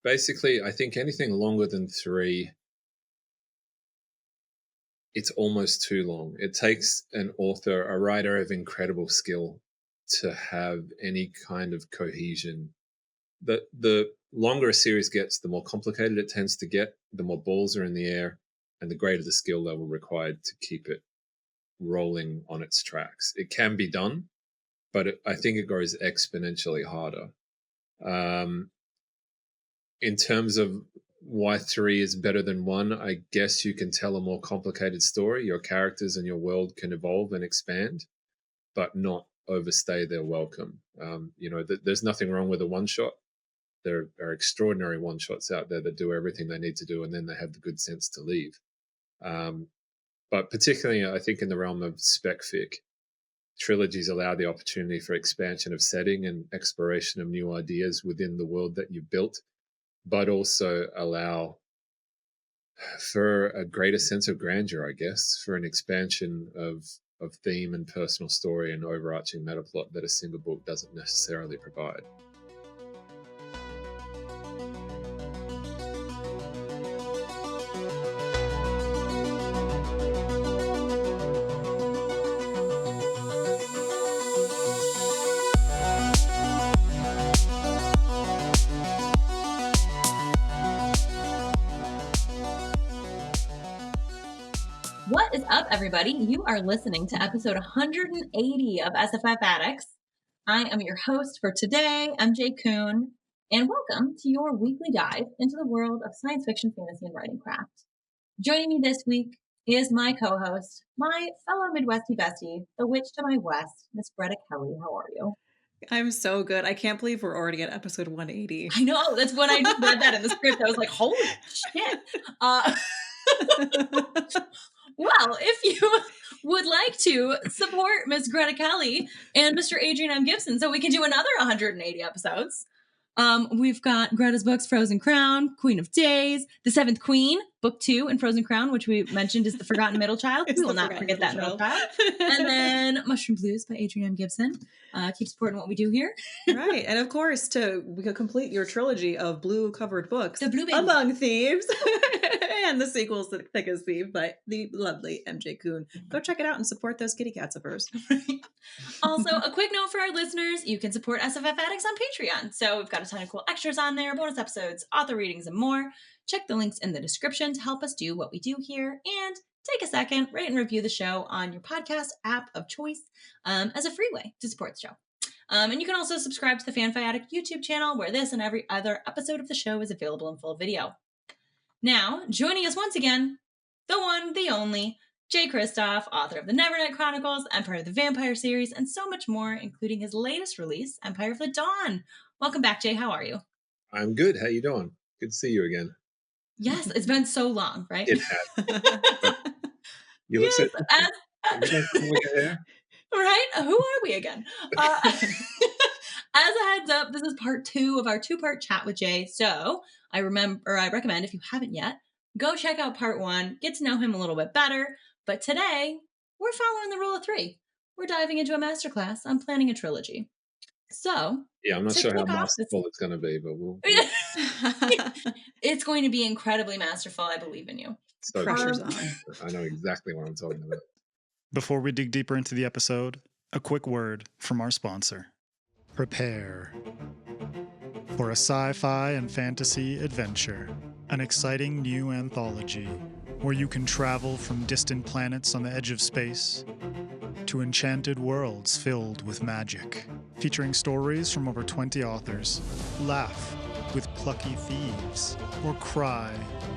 basically, I think anything longer than 3, it's almost too long. It takes an author, a writer of incredible skill to have any kind of cohesion. The longer a series gets, the more complicated it tends to get, the more balls are in the air, and the greater the skill level required to keep it rolling on its tracks. It can be done, but I think it grows exponentially harder. In terms of why 3 is better than 1, I guess you can tell a more complicated story. Your characters and your world can evolve and expand, but not overstay their welcome. There's nothing wrong with a one-shot. There are extraordinary one-shots out there that do everything they need to do, and then they have the good sense to leave. But particularly, I think in the realm of spec fic, trilogies allow the opportunity for expansion of setting and exploration of new ideas within the world that you've built, but also allow for a greater sense of grandeur, I guess, for an expansion of theme and personal story and overarching meta plot that a single book doesn't necessarily provide. What is up, everybody? You are listening to episode 180 of SFF Addicts. I am your host for today. I'm Jay Kuhn, and welcome to your weekly dive into the world of science fiction, fantasy, and writing craft. Joining me this week is my co-host, my fellow Midwestie bestie, the witch to my west, Miss Greta Kelly. How are you? I'm so good. I can't believe we're already at episode 180. I know. That's when I just read that in the script. I was like, holy shit. Well, if you would like to support Miss Greta Kelly and Mr. Adrian M. Gibson so we can do another 180 episodes, we've got Greta's books, Frozen Crown, Queen of Days, The Seventh Queen, Book 2, and Frozen Crown, which we mentioned is The Forgotten Middle Child. We will not forget that middle child. And then Mushroom Blues by Adrian M. Gibson. Keep supporting what we do here. Right. And of course, we could complete your trilogy of blue-covered books, The Blue Baby. Among Thieves, and the sequels to Thick as Thief by the lovely MJ Kuhn. Go check it out and support those kitty cats of hers. Also, a quick note for our listeners, you can support SFF Addicts on Patreon. So we've got a ton of cool extras on there, bonus episodes, author readings, and more. Check the links in the description to help us do what we do here. And take a second, rate and review the show on your podcast app of choice as a free way to support the show. And you can also subscribe to the FanFiAddict YouTube channel where this and every other episode of the show is available in full video. Now, joining us once again, the one, the only, Jay Kristoff, author of the Nevernight Chronicles, Empire of the Vampire series, and so much more, including his latest release, Empire of the Dawn. Welcome back, Jay. How are you? I'm good. How you doing? Good to see you again. Yes, it's been so long, right? It has. You look so right? Who are we again? As a heads up, this is part 2 of our 2-part chat with Jay. So I recommend, if you haven't yet, go check out part 1, get to know him a little bit better. But today, we're following the rule of 3. We're diving into a masterclass on planning a trilogy. So yeah, I'm not sure how masterful it's going to be, but we'll... It's going to be incredibly masterful. I believe in you. So pressure's on. I know exactly what I'm talking about. Before we dig deeper into the episode, a quick word from our sponsor. Prepare for a sci-fi and fantasy adventure, an exciting new anthology where you can travel from distant planets on the edge of space to enchanted worlds filled with magic, featuring stories from over 20 authors. Laugh with plucky thieves, or cry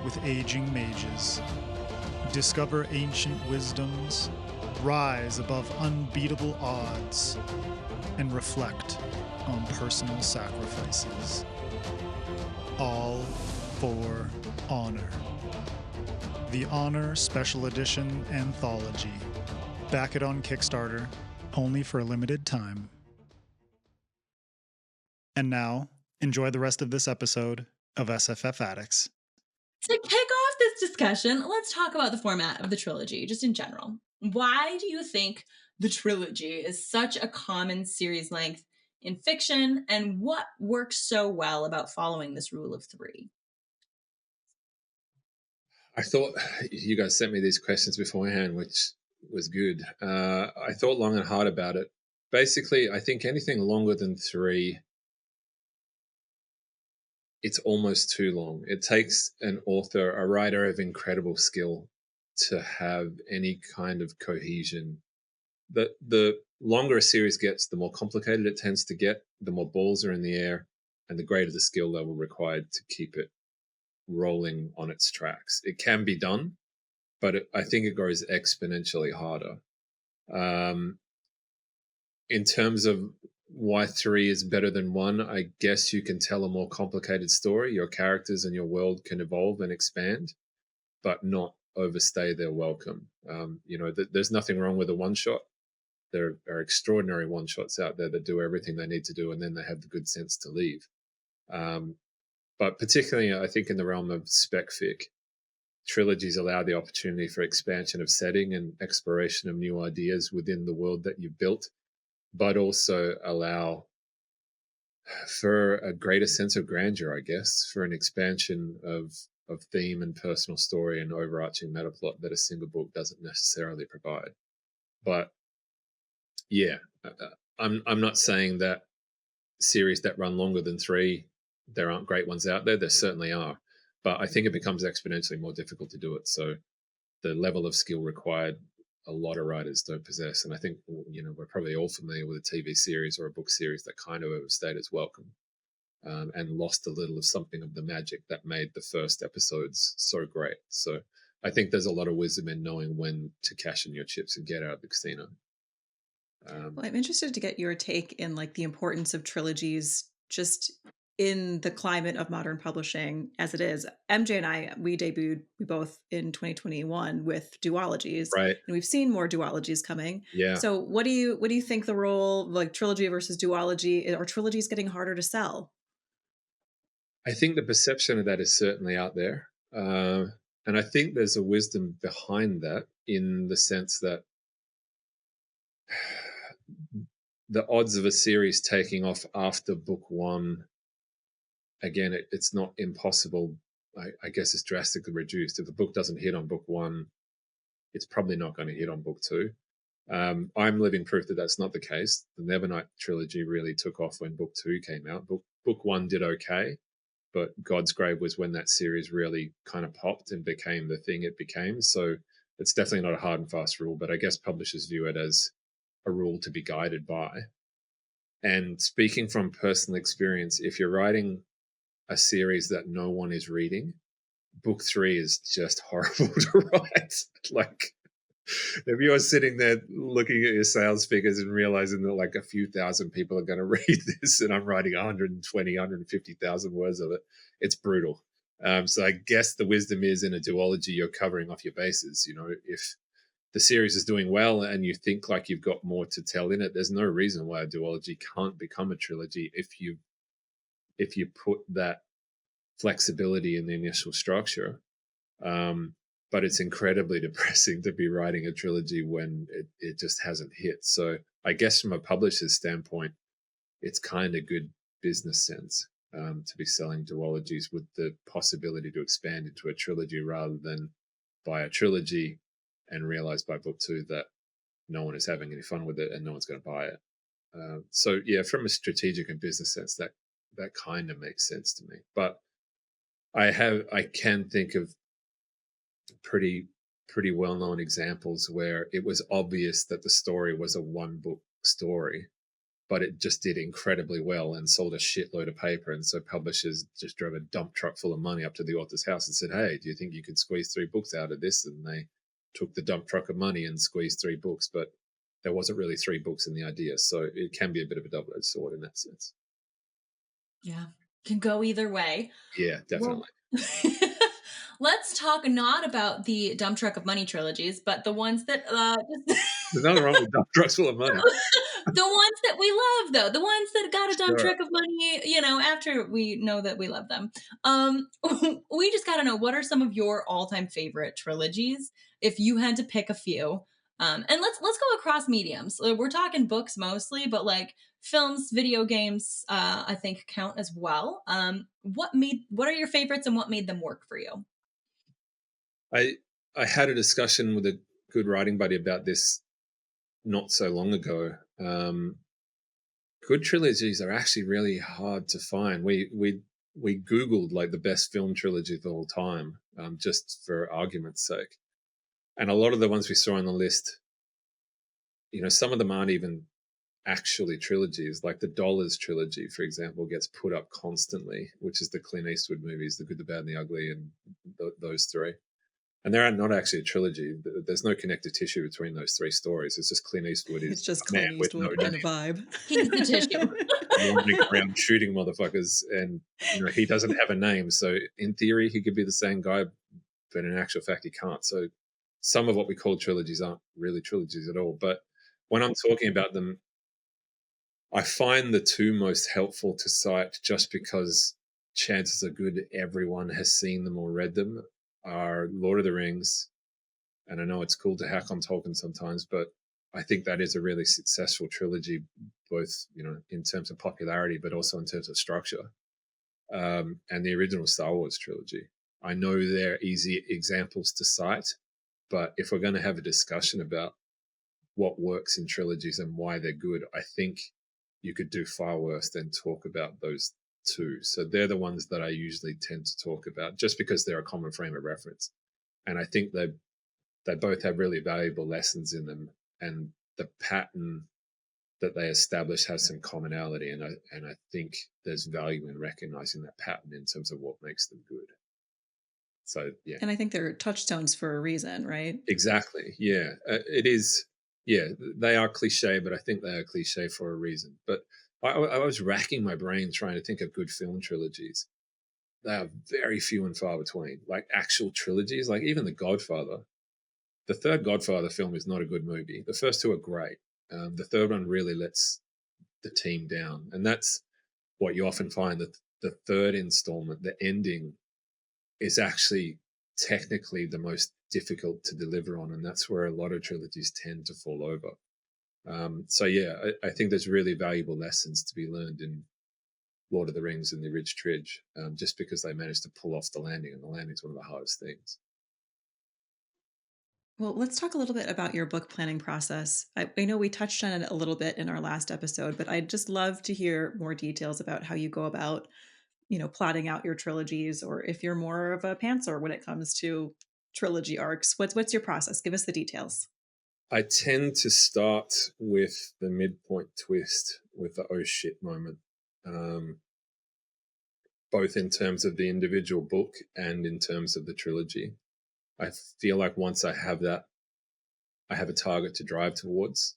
with aging mages. Discover ancient wisdoms, rise above unbeatable odds, and reflect on personal sacrifices. All for Honor. The Honor Special Edition Anthology. Back it on Kickstarter, only for a limited time. And now, enjoy the rest of this episode of SFF Addicts. To kick off this discussion, let's talk about the format of the trilogy, just in general. Why do you think the trilogy is such a common series length in fiction, and what works so well about following this rule of three? I thought you guys sent me these questions beforehand, which was good. I thought long and hard about it. Basically, I think anything longer than three, it's almost too long. It takes an author, a writer of incredible skill to have any kind of cohesion. The longer a series gets, the more complicated it tends to get, the more balls are in the air, and the greater the skill level required to keep it rolling on its tracks. It can be done, but I think it grows exponentially harder. In terms of why three is better than one, I guess you can tell a more complicated story. Your characters and your world can evolve and expand, but not overstay their welcome. There's nothing wrong with a one-shot. There are extraordinary one-shots out there that do everything they need to do, and then they have the good sense to leave. But particularly, I think in the realm of spec fic, trilogies allow the opportunity for expansion of setting and exploration of new ideas within the world that you've built, but also allow for a greater sense of grandeur, I guess, for an expansion of theme and personal story and overarching meta plot that a single book doesn't necessarily provide. But yeah, I'm not saying that series that run longer than three, there aren't great ones out there. There certainly are. But I think it becomes exponentially more difficult to do it. So the level of skill required, a lot of writers don't possess. And I think, we're probably all familiar with a TV series or a book series that kind of overstayed its welcome and lost a little of something of the magic that made the first episodes so great. So I think there's a lot of wisdom in knowing when to cash in your chips and get out of the casino. Well, I'm interested to get your take in the importance of trilogies just in the climate of modern publishing as it is. MJ and I, we both in 2021 with duologies, right? And we've seen more duologies coming. Yeah. So what do you think the role, trilogy versus duology, or trilogies getting harder to sell? I think the perception of that is certainly out there. And I think there's a wisdom behind that in the sense that the odds of a series taking off after book one, again, it's not impossible. I guess it's drastically reduced. If the book doesn't hit on book one, it's probably not going to hit on book two. I'm living proof that that's not the case. The Nevernight trilogy really took off when book two came out. Book one did okay, but God's Grave was when that series really kind of popped and became the thing it became. So it's definitely not a hard and fast rule, but I guess publishers view it as a rule to be guided by. And speaking from personal experience, if you're writing a series that no one is reading, book three is just horrible to write. If you're sitting there looking at your sales figures and realizing that a few thousand people are going to read this and I'm writing 120, 150,000 words of it, it's brutal. So I guess the wisdom is in a duology, you're covering off your bases. If the series is doing well and you think you've got more to tell in it, there's no reason why a duology can't become a trilogy if you put that flexibility in the initial structure. But it's incredibly depressing to be writing a trilogy when it just hasn't hit. So I guess from a publisher's standpoint, it's kind of good business sense to be selling duologies with the possibility to expand into a trilogy rather than buy a trilogy and realize by book two that no one is having any fun with it and no one's going to buy it. So yeah, from a strategic and business sense, that kind of makes sense to me. But I can think of pretty well-known examples where it was obvious that the story was a one-book story, but it just did incredibly well and sold a shitload of paper. And so publishers just drove a dump truck full of money up to the author's house and said, hey, do you think you could squeeze 3 books out of this? And they took the dump truck of money and squeezed 3 books, but there wasn't really 3 books in the idea. So it can be a bit of a double-edged sword in that sense. Yeah, can go either way. Yeah, definitely. Well, let's talk not about the dump truck of money trilogies, but the ones that There's nothing wrong with dump trucks full of money. The ones that we love, though, the ones that got a dump Sure. truck of money, after we know that we love them. We just got to know, what are some of your all-time favorite trilogies? If you had to pick a few, And let's go across mediums. We're talking books mostly, but like films, video games, I think count as well. What are your favorites and what made them work for you? I had a discussion with a good writing buddy about this not so long ago. Good trilogies are actually really hard to find. We Googled like the best film trilogy of all time, just for argument's sake. And a lot of the ones we saw on the list, some of them aren't even actually trilogies. Like the Dollars trilogy, for example, gets put up constantly, which is the Clint Eastwood movies, The Good, the Bad, and the Ugly, and those three. And they're not actually a trilogy. There's no connective tissue between those three stories. It's just Clint Eastwood. It's just Clint Eastwood and a vibe. He's the tissue. Running around shooting motherfuckers, and he doesn't have a name. So in theory, he could be the same guy, but in actual fact, he can't. So some of what we call trilogies aren't really trilogies at all. But when I'm talking about them, I find the two most helpful to cite, just because chances are good everyone has seen them or read them, are Lord of the Rings. And I know it's cool to hack on Tolkien sometimes, but I think that is a really successful trilogy, both in terms of popularity, but also in terms of structure. And the original Star Wars trilogy. I know they're easy examples to cite, but if we're going to have a discussion about what works in trilogies and why they're good, I think you could do far worse than talk about those two. So they're the ones that I usually tend to talk about, just because they're a common frame of reference. And I think they both have really valuable lessons in them, and the pattern that they establish has some commonality. And I think there's value in recognizing that pattern in terms of what makes them good. So, yeah. And I think they're touchstones for a reason, right? Exactly. Yeah. It is. Yeah, they are cliche, but I think they are cliche for a reason. But I was racking my brain trying to think of good film trilogies. They are very few and far between. Like actual trilogies, like even The Godfather. The third Godfather film is not a good movie. The first two are great. The third one really lets the team down. And that's what you often find, that the third installment, the ending, is actually technically the most difficult to deliver on. And that's where a lot of trilogies tend to fall over. So, yeah, I think there's really valuable lessons to be learned in Lord of the Rings and the Ridge Tridge, just because they managed to pull off the landing. And the landing is one of the hardest things. Well, let's talk a little bit about your book planning process. I know we touched on it a little bit in our last episode, but I'd just love to hear more details about how you go about, plotting out your trilogies, or if you're more of a pantser when it comes to trilogy arcs. What's your process? Give us the details. I tend to start with the midpoint twist, with the oh shit moment, both in terms of the individual book and in terms of the trilogy. I feel like once I have that, I have a target to drive towards,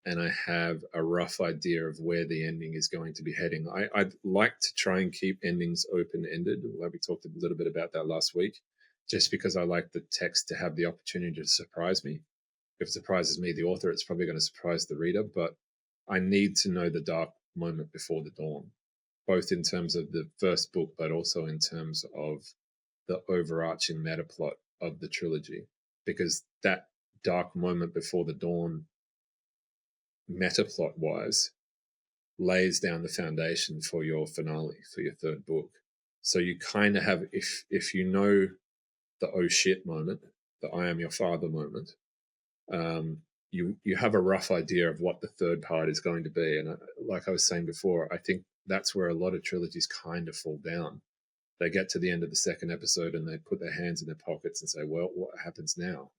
and I have a rough idea of where the ending is going to be heading. I'd like to try and keep endings open-ended. Like we talked a little bit about that last week, just because I like the text to have the opportunity to surprise me. If it surprises me, the author, it's probably going to surprise the reader, but I need to know the dark moment before the dawn, both in terms of the first book, but also in terms of the overarching meta plot of the trilogy, because that dark moment before the dawn, meta plot wise, lays down the foundation for your finale, for your third book. So you kind of have, if you know the oh shit moment, the I am your father moment, you have a rough idea of what the third part is going to be. And like I was saying before, I think that's where a lot of trilogies kind of fall down. They get to the end of the second episode and they put their hands in their pockets and say, well, what happens now?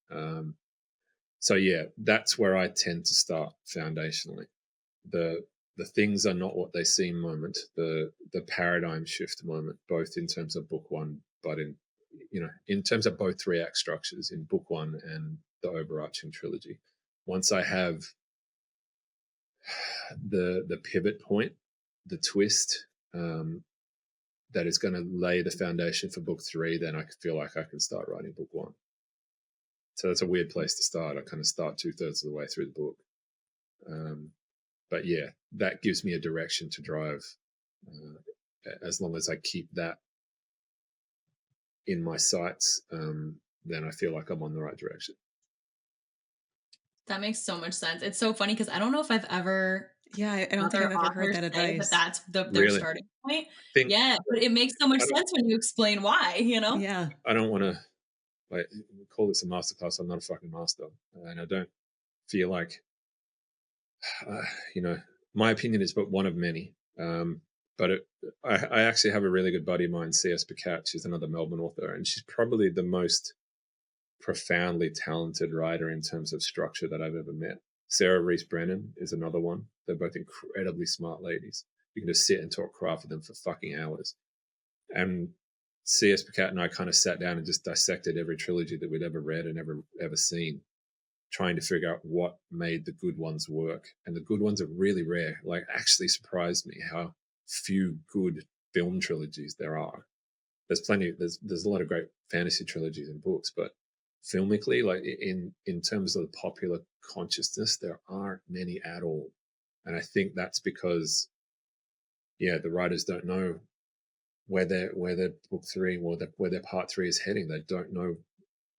So yeah, that's where I tend to start foundationally. The things are not what they seem moment, the paradigm shift moment, both in terms of book one, but in terms of both 3-act structures in book one and the overarching trilogy. Once I have the pivot point, the twist, that is going to lay the foundation for book 3, then I feel like I can start writing book 1. So that's a weird place to start. I kind of start 2/3 of the way through the book. But yeah, that gives me a direction to drive. As long as I keep that in my sights, then I feel like I'm on the right direction. That makes so much sense. It's so funny because I don't know if I've ever Yeah, I don't think I've ever heard that say advice. that's their Really, I starting point. think Yeah, but it makes so much I don't, sense when you explain why, you know? Yeah. I don't want to like call this a masterclass. I'm not a fucking master, and I don't feel like uh, you know, my opinion is but one of many. But I actually have a really good buddy of mine, C.S. Pacat. She's another Melbourne author, and she's probably the most profoundly talented writer in terms of structure that I've ever met. Sarah Reese Brennan is another one. They're both incredibly smart ladies. You can just sit and talk craft with them for fucking hours. And C.S. Pacat and I kind of sat down and just dissected every trilogy that we'd ever read and ever seen, trying to figure out what made the good ones work. And the good ones are really rare. Like, actually surprised me how few good film trilogies there are. There's plenty. There's a lot of great fantasy trilogies and books, but filmically, like in terms of the popular consciousness, there aren't many at all. And I think that's because, yeah, the writers don't know where their book three or where their part three is heading. They don't know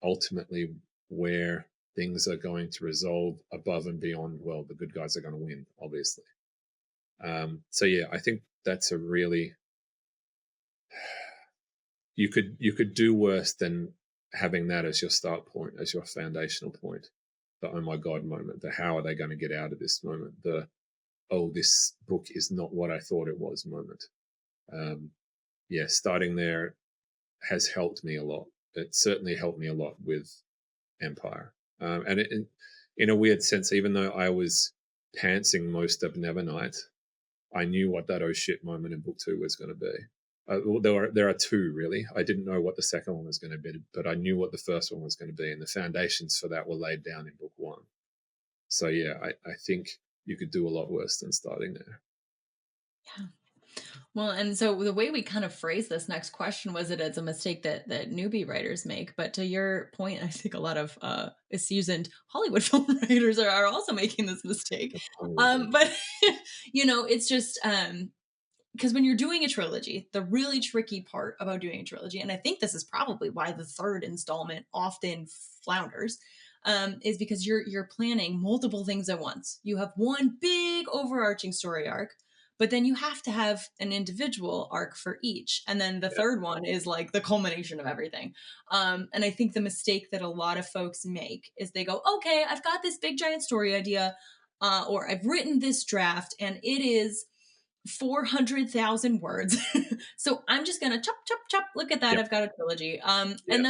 ultimately where things are going to resolve above and beyond, well, the good guys are going to win, obviously. So yeah, I think that's a really, you could do worse than having that as your start point, as your foundational point. The oh my God moment, the how are they going to get out of this moment, the oh, this book is not what I thought it was moment. Yeah, starting there has helped me a lot. It certainly helped me a lot with Empire. And in a weird sense, even though I was pantsing most of Nevernight, I knew what that oh shit moment in book two was going to be. Well, there are two, really. I didn't know what the second one was going to be, but I knew what the first one was going to be, and the foundations for that were laid down in book one. So yeah, I think you could do a lot worse than starting there. Yeah. Well, and so the way we kind of phrased this next question was it's a mistake that newbie writers make. But to your point, I think a lot of seasoned Hollywood film writers are also making this mistake. But it's just because when you're doing a trilogy, the really tricky part about doing a trilogy, and I think this is probably why the third installment often flounders, is because you're planning multiple things at once. You have one big overarching story arc, but then you have to have an individual arc for each, and then the third one is like the culmination of everything. And I think the mistake that a lot of folks make is they go, okay, I've got this big giant story idea, or I've written this draft, and it is 400,000 words. So I'm just going to chop. Look at that. I've got a trilogy. And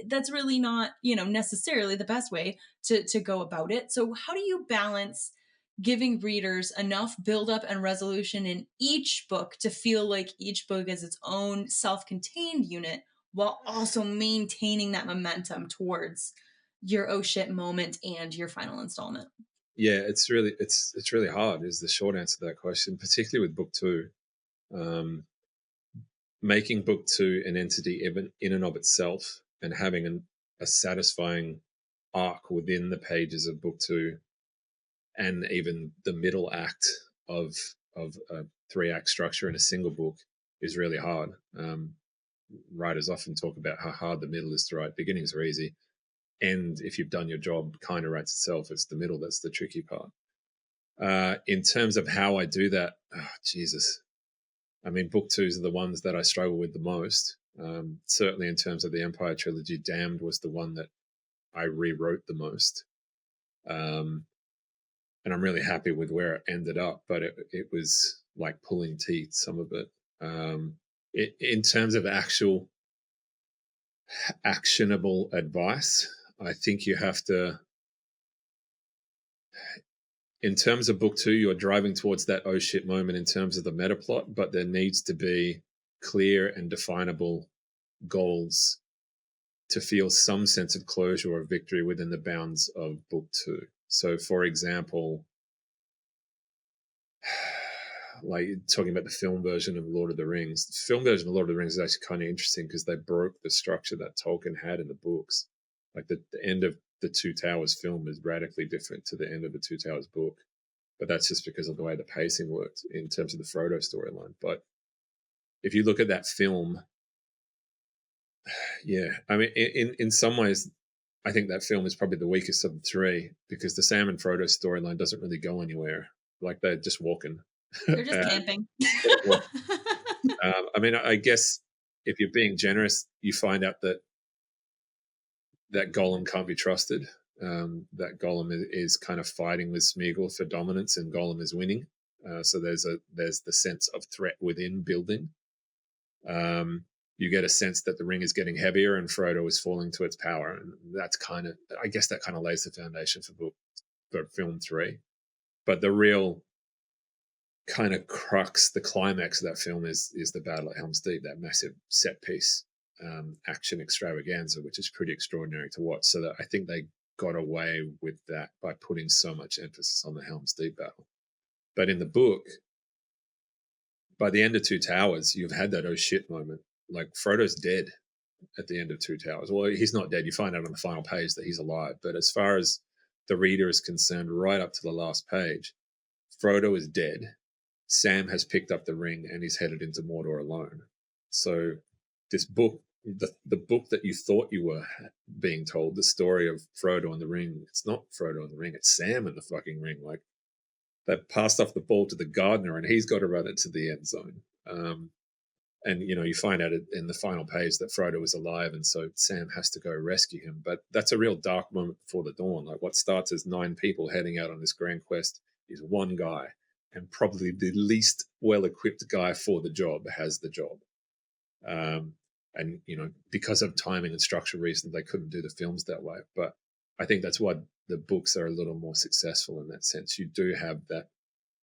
that's really not, necessarily the best way to go about it. So how do you balance giving readers enough buildup and resolution in each book to feel like each book is its own self-contained unit while also maintaining that momentum towards your oh shit moment and your final installment? Yeah, it's really hard is the short answer to that question, particularly with book two. Making book two an entity even in and of itself and having a satisfying arc within the pages of book two and even the middle act of a 3-act structure in a single book is really hard. Writers often talk about how hard the middle is to write. Beginnings are easy. And if you've done your job, kind of writes itself. It's the middle that's the tricky part. In terms of how I do that, oh, Jesus. I mean, book twos are the ones that I struggle with the most. Certainly in terms of the Empire trilogy, Damned was the one that I rewrote the most. And I'm really happy with where it ended up, but it was like pulling teeth, some of it. In terms of actual actionable advice, I think you have to, in terms of book two, you're driving towards that oh shit moment in terms of the meta plot, but there needs to be clear and definable goals to feel some sense of closure or victory within the bounds of book two. So, for example, like talking about the film version of Lord of the Rings, the film version of Lord of the Rings is actually kind of interesting because they broke the structure that Tolkien had in the books. Like the end of the Two Towers film is radically different to the end of the Two Towers book. But that's just because of the way the pacing worked in terms of the Frodo storyline. But if you look at that film, yeah, I mean, in some ways, I think that film is probably the weakest of the three because the Sam and Frodo storyline doesn't really go anywhere. Like they're just walking. They're just camping. I mean, I guess if you're being generous, you find out that Gollum can't be trusted. That Gollum is kind of fighting with Smeagol for dominance, and Gollum is winning. So there's the sense of threat within building. You get a sense that the ring is getting heavier and Frodo is falling to its power, and that's kind of, I guess, that kind of lays the foundation for film 3. But the real kind of crux, the climax of that film is the battle at Helm's Deep, that massive set piece action extravaganza, which is pretty extraordinary to watch. So that I think they got away with that by putting so much emphasis on the Helm's Deep battle. But in the book, by the end of Two Towers, you've had that oh shit moment. Like Frodo's dead at the end of Two Towers. Well, he's not dead. You find out on the final page that he's alive. But as far as the reader is concerned, right up to the last page, Frodo is dead. Sam has picked up the ring and he's headed into Mordor alone. So this book, the book that you thought you were being told, the story of Frodo and the ring, it's not Frodo and the ring, it's Sam and the fucking ring. Like, they've passed off the ball to the gardener and he's got to run it to the end zone. And, you know, you find out in the final page that Frodo is alive, and so Sam has to go rescue him. But that's a real dark moment before the dawn. Like, what starts as 9 people heading out on this grand quest is one guy, and probably the least well-equipped guy for the job has the job. And, you know, because of timing and structural reasons, they couldn't do the films that way. But I think that's why the books are a little more successful in that sense. You do have that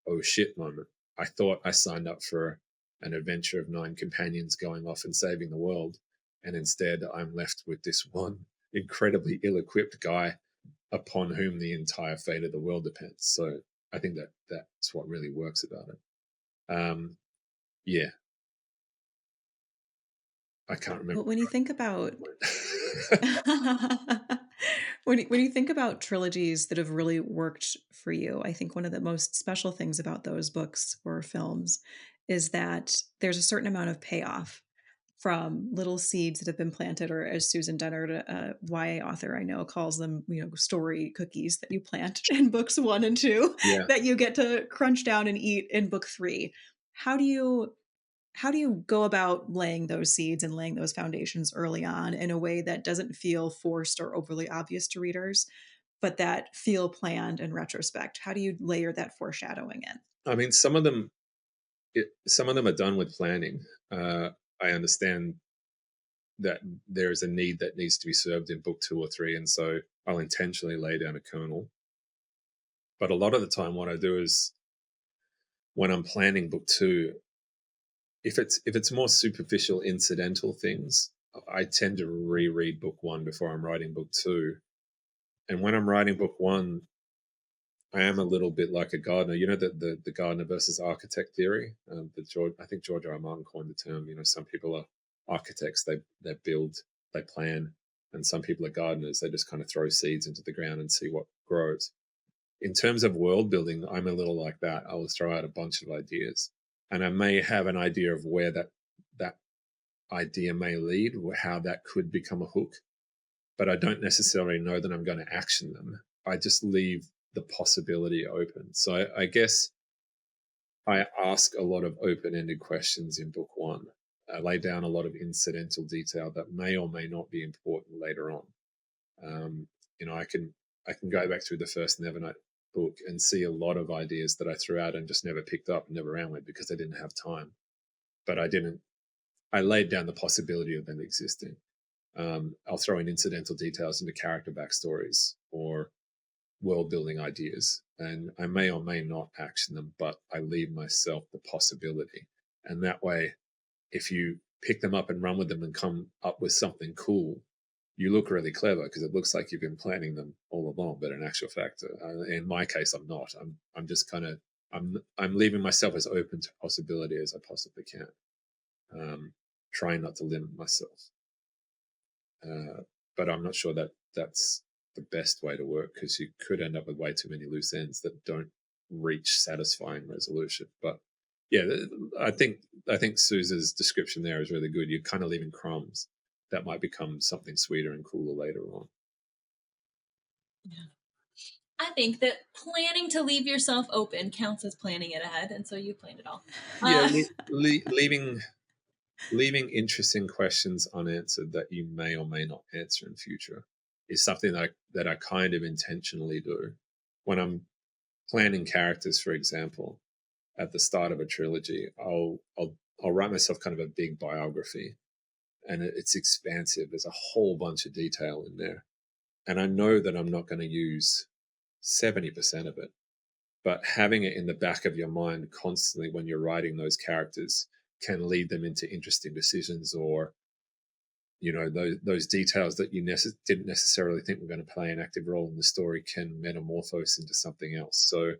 oh shit moment. I thought I signed up for an adventure of 9 companions going off and saving the world, and instead I'm left with this one incredibly ill-equipped guy upon whom the entire fate of the world depends. So I think that's what really works about it. Yeah, I can't remember. But when you think about when you think about trilogies that have really worked for you, I think one of the most special things about those books or films is that there's a certain amount of payoff from little seeds that have been planted, or as Susan Dennard, a YA author I know, calls them, you know, story cookies that you plant in books 1 and 2 that you get to crunch down and eat in book 3. How do you go about laying those seeds and laying those foundations early on in a way that doesn't feel forced or overly obvious to readers, but that feel planned in retrospect? How do you layer that foreshadowing in? I mean, some of them are done with planning. I understand that there is a need that needs to be served in book 2 or 3, and so I'll intentionally lay down a kernel. But a lot of the time what I do is, when I'm planning book 2, if it's more superficial, incidental things, I tend to reread book 1 before I'm writing book 2. And when I'm writing book 1, I am a little bit like a gardener. You know, the gardener versus architect theory. I think George R. R. Martin coined the term. You know, some people are architects; they build, they plan, and some people are gardeners. They just kind of throw seeds into the ground and see what grows. In terms of world building, I'm a little like that. I will throw out a bunch of ideas, and I may have an idea of where that idea may lead, or how that could become a hook, but I don't necessarily know that I'm going to action them. I just leave the possibility open. So I guess I ask a lot of open-ended questions in book 1. I lay down a lot of incidental detail that may or may not be important later on. You know, I can go back through the first Nevernight book and see a lot of ideas that I threw out and just never picked up and never ran with because I didn't have time. But I laid down the possibility of them existing. I'll throw in incidental details into character backstories or world building ideas, and I may or may not action them, but I leave myself the possibility. And that way, if you pick them up and run with them and come up with something cool, you look really clever because it looks like you've been planning them all along. But in actual fact, in my case, I'm not. I'm just kind of I'm leaving myself as open to possibility as I possibly can, trying not to limit myself. But I'm not sure that that's the best way to work, because you could end up with way too many loose ends that don't reach satisfying resolution. But yeah, I think Suze's description there is really good. You're kind of leaving crumbs that might become something sweeter and cooler later on. I think that planning to leave yourself open counts as planning it ahead, and so you planned it all. Yeah, leaving interesting questions unanswered that you may or may not answer in future is something that I kind of intentionally do. When I'm planning characters, for example, at the start of a trilogy, I'll write myself kind of a big biography, and it's expansive. There's a whole bunch of detail in there, and I know that I'm not going to use 70% of it, but having it in the back of your mind constantly when you're writing those characters can lead them into interesting decisions, or those details that you didn't necessarily think were going to play an active role in the story can metamorphose into something else. So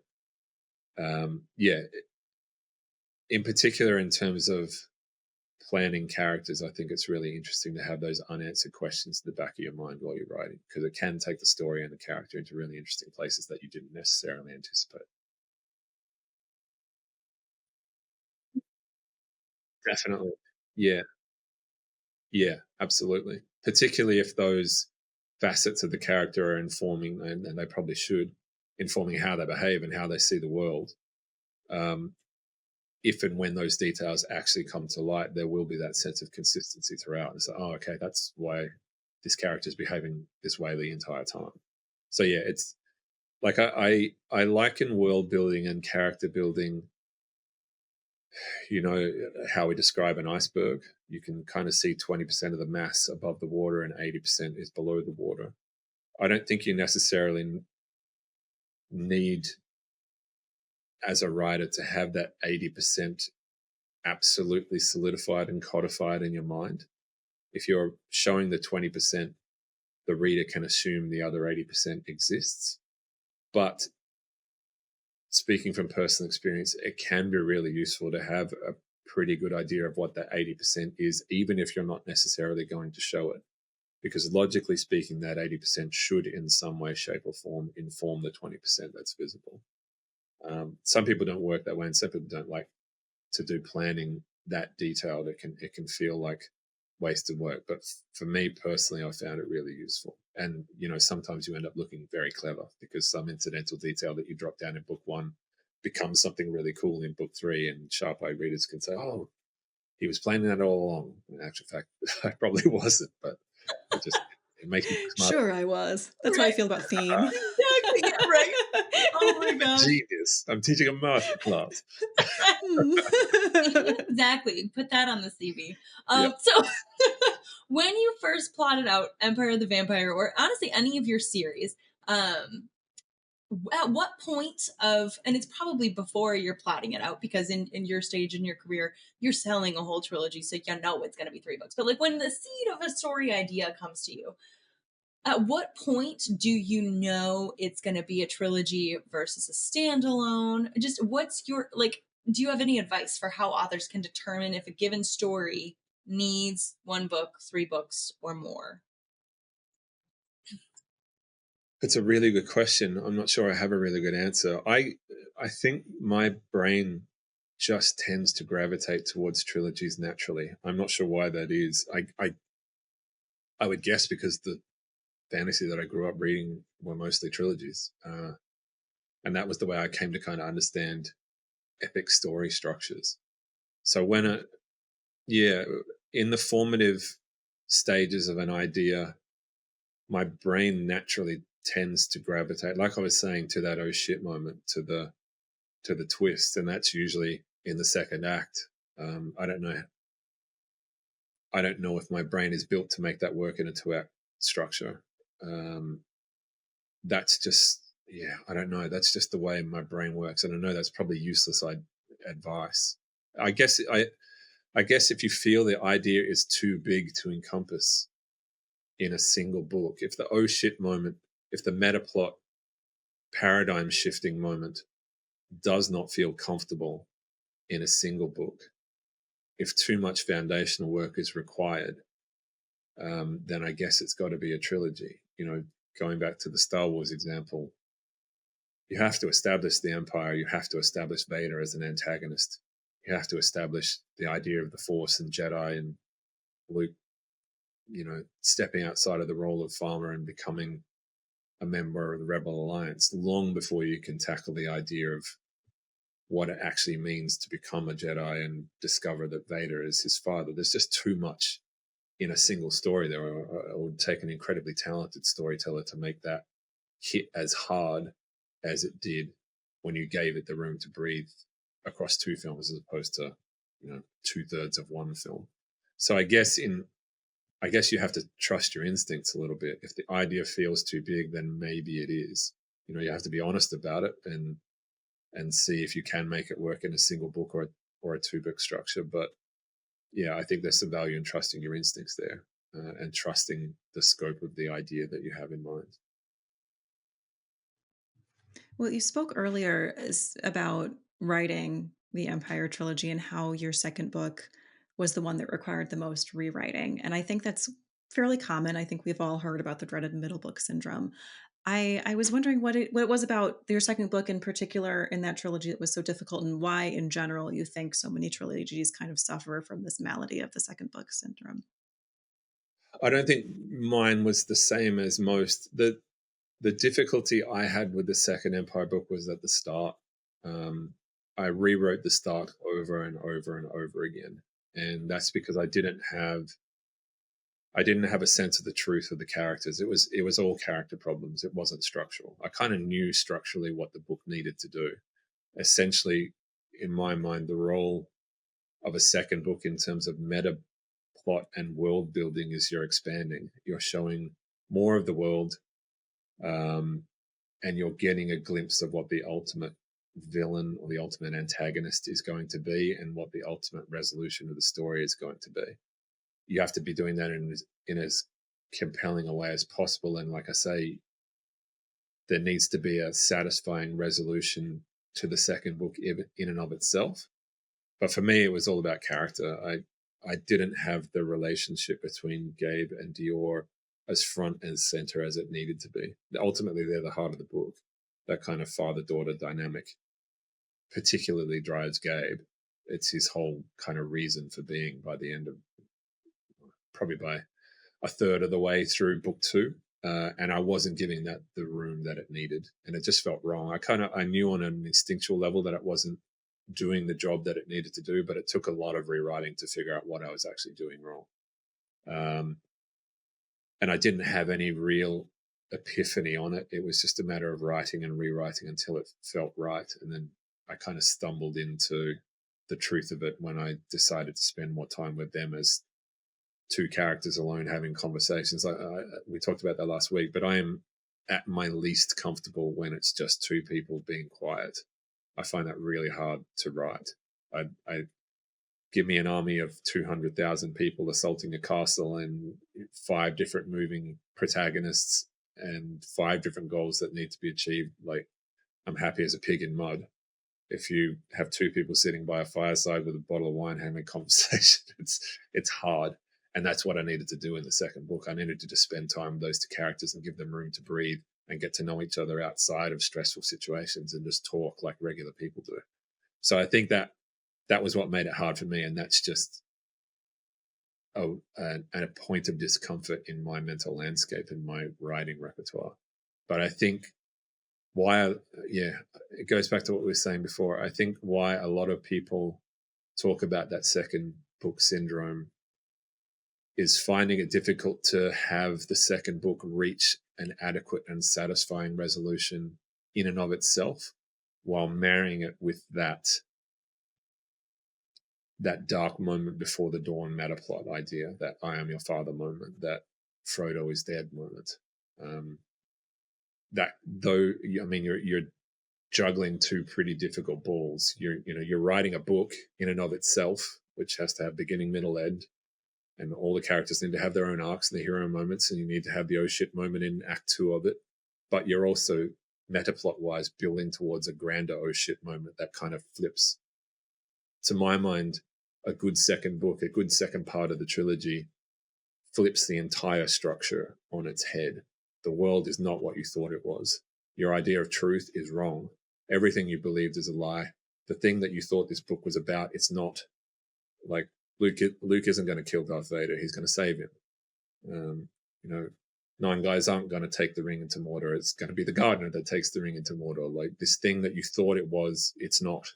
in particular, in terms of planning characters, I think it's really interesting to have those unanswered questions in the back of your mind while you're writing, because it can take the story and the character into really interesting places that you didn't necessarily anticipate. Definitely. Yeah, absolutely. Particularly if those facets of the character are informing, and they probably should, informing how they behave and how they see the world. If and when those details actually come to light, there will be that sense of consistency throughout. And so, okay, that's why this character is behaving this way the entire time. So yeah, it's like I liken world building and character building, how we describe an iceberg. You can kind of see 20% of the mass above the water and 80% is below the water. I don't think you necessarily need, as a writer, to have that 80% absolutely solidified and codified in your mind. If you're showing the 20%, the reader can assume the other 80% exists. But speaking from personal experience, it can be really useful to have a pretty good idea of what that 80% is, even if you're not necessarily going to show it. Because logically speaking, that 80% should in some way, shape or form inform the 20% that's visible. Some people don't work that way, and some people don't like to do planning that detailed. It can feel like wasted work. But for me personally, I found it really useful. And, sometimes you end up looking very clever because some incidental detail that you drop down in book 1 becomes something really cool in book 3, and sharp-eyed readers can say, oh, he was planning that all along. In actual fact, I probably wasn't, but it makes me smart. Sure, I was. That's how I feel about theme. Exactly, right? Oh my god. Genius. I'm teaching a master class. Exactly. Put that on the CV. Yeah. So when you first plotted out Empire of the Vampire, or honestly any of your series, at what point of, and it's probably before you're plotting it out, because in your stage in your career, you're selling a whole trilogy, so it's going to be 3 books. But like when the seed of a story idea comes to you, at what point do you know it's going to be a trilogy versus a standalone? Just what's your, do you have any advice for how authors can determine if a given story needs 1 book, 3 books, or more? It's a really good question. I'm not sure I have a really good answer. I think my brain just tends to gravitate towards trilogies naturally. I'm not sure why that is. I would guess because the fantasy that I grew up reading were mostly trilogies. And that was the way I came to kind of understand epic story structures. So in the formative stages of an idea, my brain naturally tends to gravitate, like I was saying, to that oh shit moment, to the twist, and that's usually in the second act. I don't know if my brain is built to make that work in a 2-act structure. That's just, I don't know. That's just the way my brain works, and I know that's probably useless advice. I guess if you feel the idea is too big to encompass in a single book, if the oh shit moment, if the meta plot paradigm shifting moment does not feel comfortable in a single book, if too much foundational work is required, then I guess it's got to be a trilogy. Going back to the Star Wars example, you have to establish the Empire, you have to establish Vader as an antagonist, you have to establish the idea of the Force and Jedi and Luke, stepping outside of the role of farmer and becoming a member of the Rebel Alliance, long before you can tackle the idea of what it actually means to become a Jedi and discover that Vader is his father. There's just too much in a single story there. It would take an incredibly talented storyteller to make that hit as hard as it did when you gave it the room to breathe across two films as opposed to 2/3 of one film. So I guess you have to trust your instincts a little bit. If the idea feels too big, then maybe it is. You have to be honest about it and see if you can make it work in a single book or a 2-book structure. But yeah, I think there's some value in trusting your instincts there and trusting the scope of the idea that you have in mind. Well, you spoke earlier about writing the Empire trilogy and how your second book was the one that required the most rewriting. And I think that's fairly common. I think we've all heard about the dreaded middle book syndrome. I was wondering what it was about your second book in particular in that trilogy that was so difficult, and why in general you think so many trilogies kind of suffer from this malady of the second book syndrome. I don't think mine was the same as most. The difficulty I had with the second Empire book was at the start. I rewrote the start over and over and over again. And that's because I didn't have a sense of the truth of the characters. It was all character problems. It wasn't structural. I kind of knew structurally what the book needed to do. Essentially, in my mind, the role of a second book in terms of meta plot and world building is you're expanding. You're showing more of the world, and you're getting a glimpse of what the ultimate villain or the ultimate antagonist is going to be and what the ultimate resolution of the story is going to be. You have to be doing that in as compelling a way as possible. And like I say, there needs to be a satisfying resolution to the second book in and of itself. But for me, it was all about character. I didn't have the relationship between Gabe and Dior as front and center as it needed to be. Ultimately, they're the heart of the book. That kind of father-daughter dynamic particularly drives Gabe. It's his whole kind of reason for being by the end of, probably by a third of the way through book 2. And I wasn't giving that the room that it needed. And it just felt wrong. I knew on an instinctual level that it wasn't doing the job that it needed to do, but it took a lot of rewriting to figure out what I was actually doing wrong. And I didn't have any real epiphany on it. It was just a matter of writing and rewriting until it felt right. And then I kind of stumbled into the truth of it when I decided to spend more time with them as two characters alone having conversations. We talked about that last week, but I am at my least comfortable when it's just two people being quiet. I find that really hard to write. I give me an army of 200,000 people assaulting a castle and 5 different moving protagonists and 5 different goals that need to be achieved. Like, I'm happy as a pig in mud. If you have 2 people sitting by a fireside with a bottle of wine having a conversation, it's hard. And that's what I needed to do in the second book. I needed to just spend time with those 2 characters and give them room to breathe and get to know each other outside of stressful situations and just talk like regular people do. So I think that was what made it hard for me. And that's just a point of discomfort in my mental landscape, in my writing repertoire. But I think it goes back to what we were saying before. I think why a lot of people talk about that second book syndrome is finding it difficult to have the second book reach an adequate and satisfying resolution in and of itself, while marrying it with that dark moment before the dawn meta plot idea, that I am your father moment, that Frodo is dead moment. You're juggling 2 pretty difficult balls. You're writing a book in and of itself, which has to have beginning, middle, end, and all the characters need to have their own arcs and their hero moments, and you need to have the oh shit moment in Act 2 of it. But you're also meta plot wise building towards a grander oh shit moment that kind of flips. To my mind, a good second book, a good second part of the trilogy, flips the entire structure on its head. The world is not what you thought it was. Your idea of truth is wrong. Everything you believed is a lie. The thing that you thought this book was about, it's not. Like, Luke isn't going to kill Darth Vader. He's going to save him. 9 guys aren't going to take the ring into Mordor. It's going to be the gardener that takes the ring into Mordor. Like, this thing that you thought it was, it's not.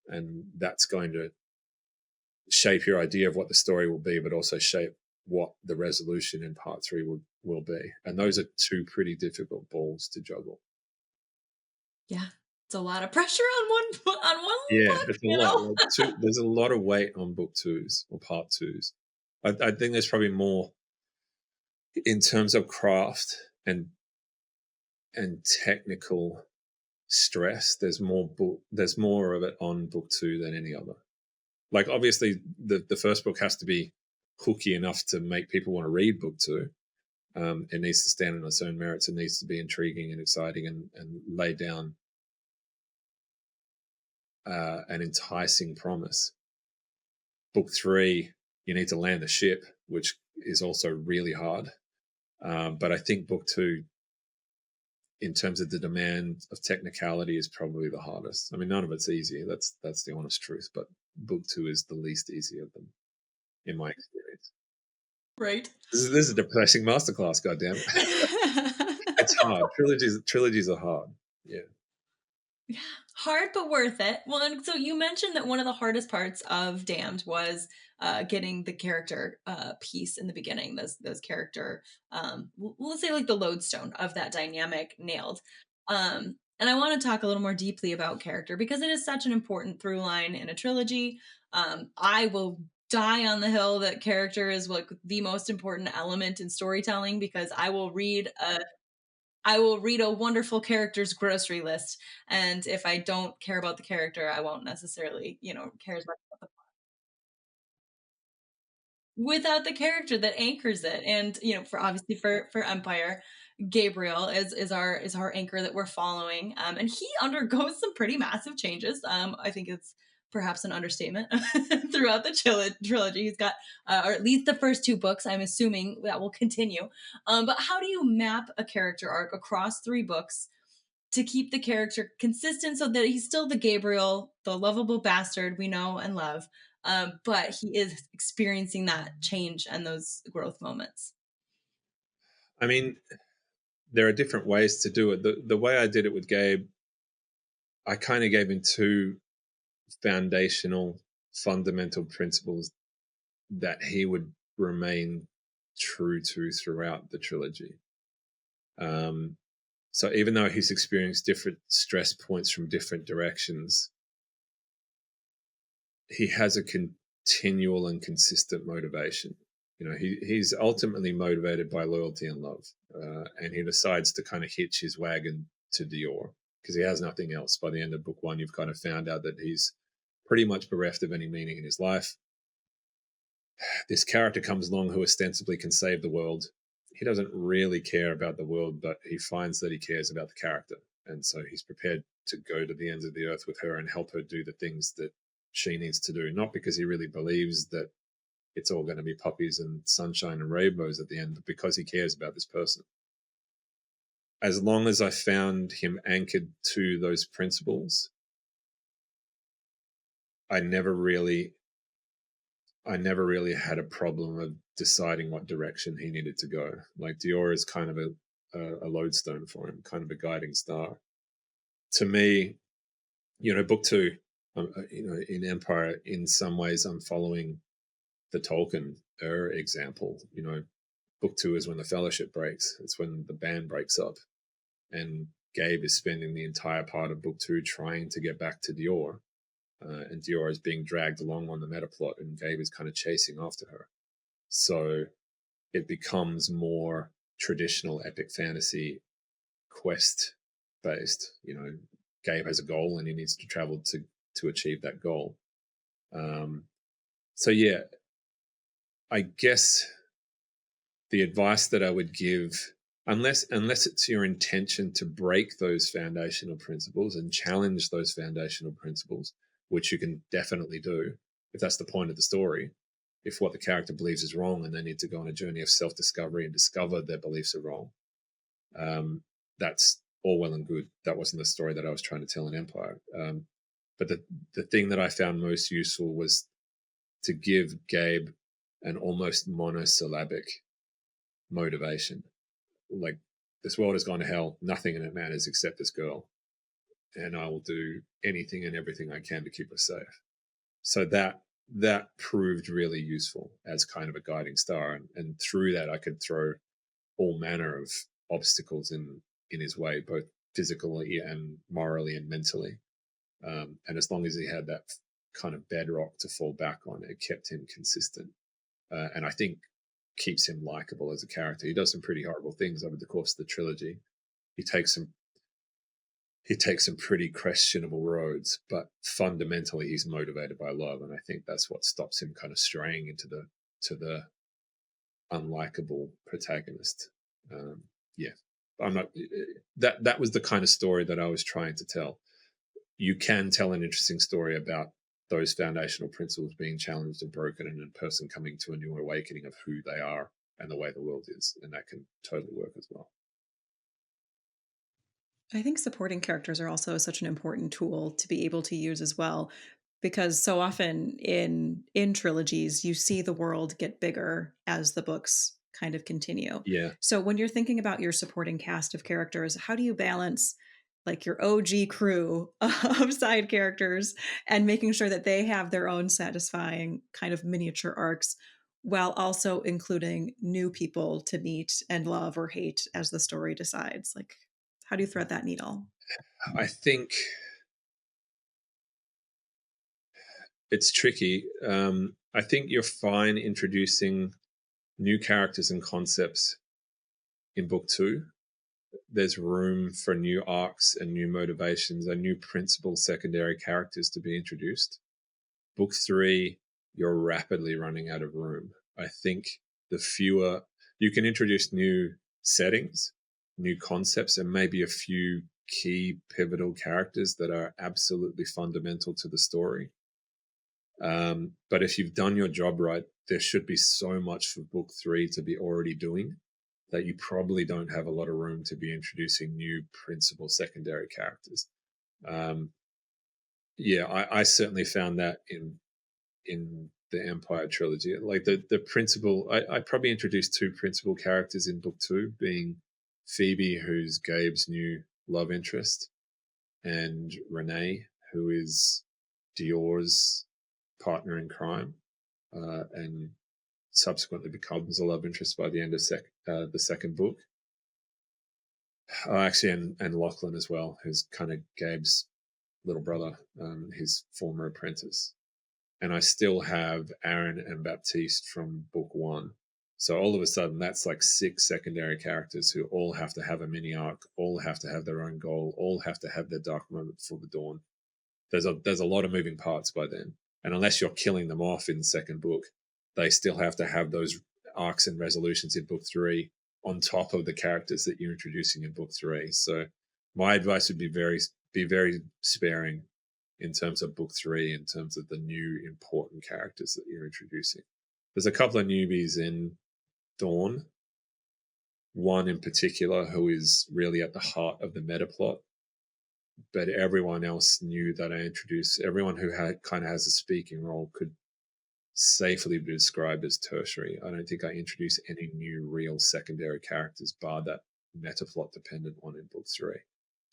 And that's going to shape your idea of what the story will be, but also shape what the resolution in part 3 will be. And those are 2 pretty difficult balls to juggle. Yeah. It's a lot of pressure on one Yeah, book, it's a lot. There's a lot of weight on book 2s or part 2s. I think there's probably more in terms of craft and technical stress. There's more of it on book 2 than any other. Like, obviously the first book has to be hooky enough to make people want to read book 2. It needs to stand on its own merits. It needs to be intriguing and exciting and lay down an enticing promise. Book 3, you need to land the ship, which is also really hard. But I think book 2, in terms of the demand of technicality, is probably the hardest. I mean, none of it's easy. That's the honest truth. But book 2 is the least easy of them, in my experience. Right. This is a depressing masterclass. Goddamn, it's hard. Trilogies are hard. Yeah. Yeah, hard but worth it. Well, and so you mentioned that one of the hardest parts of Damned was getting the character piece in the beginning. Those character, let's say like the lodestone of that dynamic nailed. And I want to talk a little more deeply about character because it is such an important through line in a trilogy. I will die on the hill that character is like the most important element in storytelling because I will read a wonderful character's grocery list. And if I don't care about the character, I won't necessarily, care as much about the plot. Without the character that anchors it. And, for Empire, Gabriel is our anchor that we're following. And he undergoes some pretty massive changes. I think it's perhaps an understatement throughout the trilogy. He's got, or at least the first 2 books, I'm assuming that will continue. But how do you map a character arc across 3 books to keep the character consistent so that he's still the Gabriel, the lovable bastard we know and love, but he is experiencing that change and those growth moments? I mean, there are different ways to do it. The way I did it with Gabe, I kind of gave him 2 foundational, fundamental principles that he would remain true to throughout the trilogy. So even though he's experienced different stress points from different directions, he has a continual and consistent motivation. He's ultimately motivated by loyalty and love, and he decides to kind of hitch his wagon to Dior because he has nothing else. By the end of book 1, you've kind of found out that he's pretty much bereft of any meaning in his life. This character comes along who ostensibly can save the world. He doesn't really care about the world, but he finds that he cares about the character. And so he's prepared to go to the ends of the earth with her and help her do the things that she needs to do, not because he really believes that it's all going to be puppies and sunshine and rainbows at the end, but because he cares about this person. As long as I found him anchored to those principles, I never really had a problem of deciding what direction he needed to go. Like, Dior is kind of a lodestone for him, kind of a guiding star. To me, book 2, in Empire, in some ways I'm following the Tolkien example. Book 2 is when the Fellowship breaks. It's when the band breaks up. And Gabe is spending the entire part of book 2 trying to get back to Dior. And Dior is being dragged along on the meta plot, and Gabe is kind of chasing after her. So it becomes more traditional epic fantasy quest based. Gabe has a goal and he needs to travel to achieve that goal. So yeah, I guess the advice that I would give, unless it's your intention to break those foundational principles and challenge those foundational principles, which you can definitely do if that's the point of the story. If what the character believes is wrong and they need to go on a journey of self-discovery and discover their beliefs are wrong, that's all well and good. That wasn't the story that I was trying to tell in Empire. But the thing that I found most useful was to give Gabe an almost monosyllabic motivation. like, this world has gone to hell. Nothing in it matters except this girl. And I will do anything and everything I can to keep her safe. So that proved really useful as kind of a guiding star. And through that, I could throw all manner of obstacles in his way, both physically and morally and mentally. And as long as he had that kind of bedrock to fall back on, it kept him consistent. And I think keeps him likable as a character. He does some pretty horrible things over the course of the trilogy. He takes some pretty questionable roads, but fundamentally he's motivated by love, and I think that's what stops him kind of straying into the unlikable protagonist. I'm not. That was the kind of story that I was trying to tell. You can tell an interesting story about those foundational principles being challenged and broken, and a person coming to a new awakening of who they are and the way the world is, and that can totally work as well. I think supporting characters are also such an important tool to be able to use as well, because so often in trilogies, you see the world get bigger as the books kind of continue. Yeah. So when you're thinking about your supporting cast of characters, how do you balance like your OG crew of side characters and making sure that they have their own satisfying kind of miniature arcs, while also including new people to meet and love or hate as the story decides? Like, how do you thread that needle? I think it's tricky. I think you're fine introducing new characters and concepts in book 2. There's room for new arcs and new motivations and new principal secondary characters to be introduced. Book 3, you're rapidly running out of room. I think the fewer you can introduce new settings, new concepts, and maybe a few key pivotal characters that are absolutely fundamental to the story. But if you've done your job right, there should be so much for book 3 to be already doing that you probably don't have a lot of room to be introducing new principal secondary characters. I certainly found that in the Empire trilogy. Like the principal, I probably introduced 2 principal characters in book 2, being Phoebe, who's Gabe's new love interest, and Renee, who is Dior's partner in crime, and subsequently becomes a love interest by the end of the second book. And Lachlan as well, who's kind of Gabe's little brother, his former apprentice. And I still have Aaron and Baptiste from book 1. So all of a sudden, that's like 6 secondary characters who all have to have a mini arc, all have to have their own goal, all have to have their dark moment before the dawn. There's a lot of moving parts by then. And unless you're killing them off in the second book, they still have to have those arcs and resolutions in book 3 on top of the characters that you're introducing in book 3. So my advice would be very sparing in terms of book 3, in terms of the new important characters that you're introducing. There's a couple of newbies in Dawn, one in particular who is really at the heart of the meta plot, but everyone else knew that I introduced. Everyone who kind of has a speaking role could safely be described as tertiary. I don't think I introduced any new real secondary characters bar that meta plot dependent one in book 3.